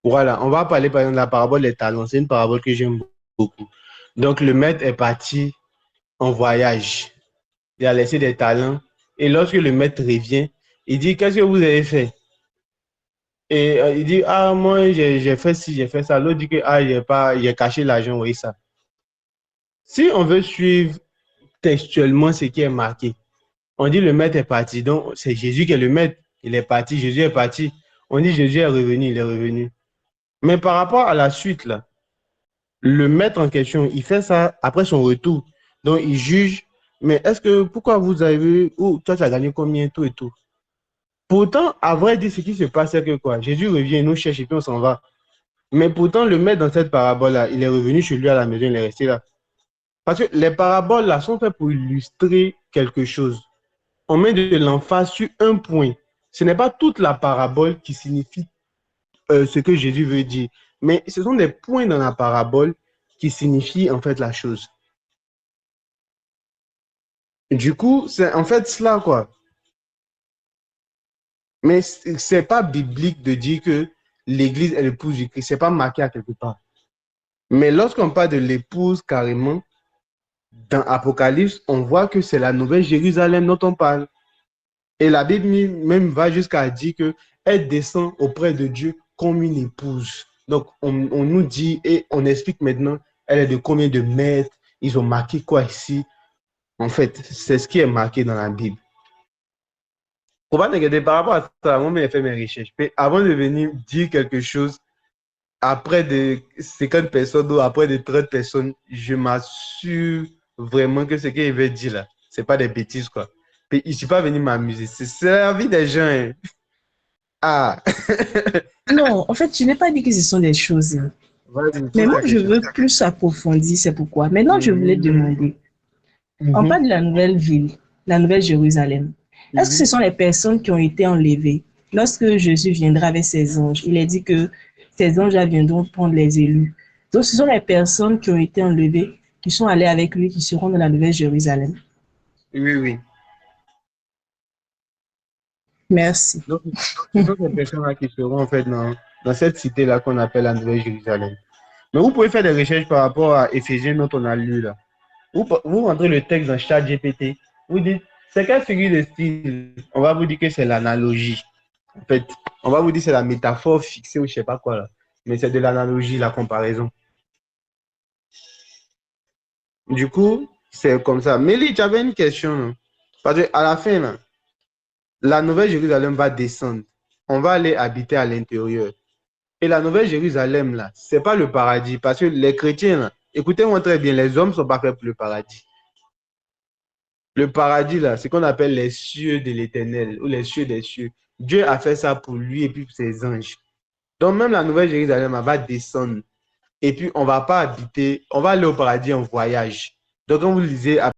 Voilà, on va parler par exemple de la parabole des talents. C'est une parabole que j'aime beaucoup. Donc, le maître est parti en voyage. Il a laissé des talents. Et lorsque le maître revient, il dit, qu'est-ce que vous avez fait? Et il dit, ah, moi, j'ai fait ci, j'ai fait ça. L'autre dit que, ah, j'ai caché l'argent, oui, ça. Si on veut suivre textuellement ce qui est marqué, on dit le maître est parti. Donc, c'est Jésus qui est le maître. Il est parti, Jésus est parti. On dit Jésus est revenu, il est revenu. Mais par rapport à la suite, là, le maître en question, il fait ça après son retour. Donc, il juge, mais pourquoi vous avez, toi, tu as gagné combien, tout et tout. Pourtant, à vrai dire, ce qui se passe, c'est que quoi? Jésus revient, il nous cherche et puis on s'en va. Mais pourtant, le maître dans cette parabole-là, il est revenu chez lui à la maison, il est resté là. Parce que les paraboles, là, sont faites pour illustrer quelque chose. On met de l'emphase sur un point. Ce n'est pas toute la parabole qui signifie ce que Jésus veut dire. Mais ce sont des points dans la parabole qui signifient en fait la chose. Du coup, c'est en fait cela, quoi. Mais c'est pas biblique de dire que l'Église est l'épouse du Christ. C'est pas marqué à quelque part. Mais lorsqu'on parle de l'épouse carrément, dans Apocalypse, on voit que c'est la nouvelle Jérusalem dont on parle. Et la Bible même va jusqu'à dire qu'elle descend auprès de Dieu comme une épouse. Donc, on nous dit et on explique maintenant, elle est de combien de mètres, ils ont marqué quoi ici. En fait, c'est ce qui est marqué dans la Bible. Pour pas t'inquiéter, par rapport à ça, moi, j'ai fait mes recherches. Mais avant de venir dire quelque chose, après de 50 personnes ou après de 30 personnes, je m'assure vraiment que ce qu'il veut dire là, c'est pas des bêtises, quoi. Puis, il ne suis pas venu m'amuser. C'est la vie des gens. Hein. Ah! Non, en fait, je n'ai pas dit que ce sont des choses. Mais moi, je veux plus approfondir, c'est pourquoi. Maintenant, je voulais demander, on parle de la nouvelle ville, la nouvelle Jérusalem. Est-ce que ce sont les personnes qui ont été enlevées? Lorsque Jésus viendra avec ses anges, il est dit que ces anges viendront prendre les élus. Donc, ce sont les personnes qui ont été enlevées, qui sont allées avec lui, qui seront dans la nouvelle Jérusalem. Oui, oui. Merci. Donc, ce sont ces personnes-là qui seront en fait dans cette cité-là qu'on appelle la Nouvelle Jérusalem. Mais vous pouvez faire des recherches par rapport à Éphésiens dont on a lu là. Vous rentrez le texte dans ChatGPT, vous dites, c'est quelle figure de style? On va vous dire que c'est l'analogie. En fait, on va vous dire que c'est la métaphore fixée ou je ne sais pas quoi là. Mais c'est de l'analogie, la comparaison. Du coup, c'est comme ça. Mélie, tu avais une question. Non? Parce qu'à la fin, là, la nouvelle Jérusalem va descendre. on va aller habiter à l'intérieur. Et la Nouvelle Jérusalem, là, c'est pas le paradis. Parce que les chrétiens, là, écoutez-moi très bien, les hommes ne sont pas faits pour le paradis. Le paradis, là, c'est ce qu'on appelle les cieux de l'Éternel ou les cieux des cieux. Dieu a fait ça pour lui et puis pour ses anges. Donc, même la Nouvelle Jérusalem, elle va descendre. Et puis, on va pas habiter, on va aller au paradis en voyage. Donc, quand vous lisez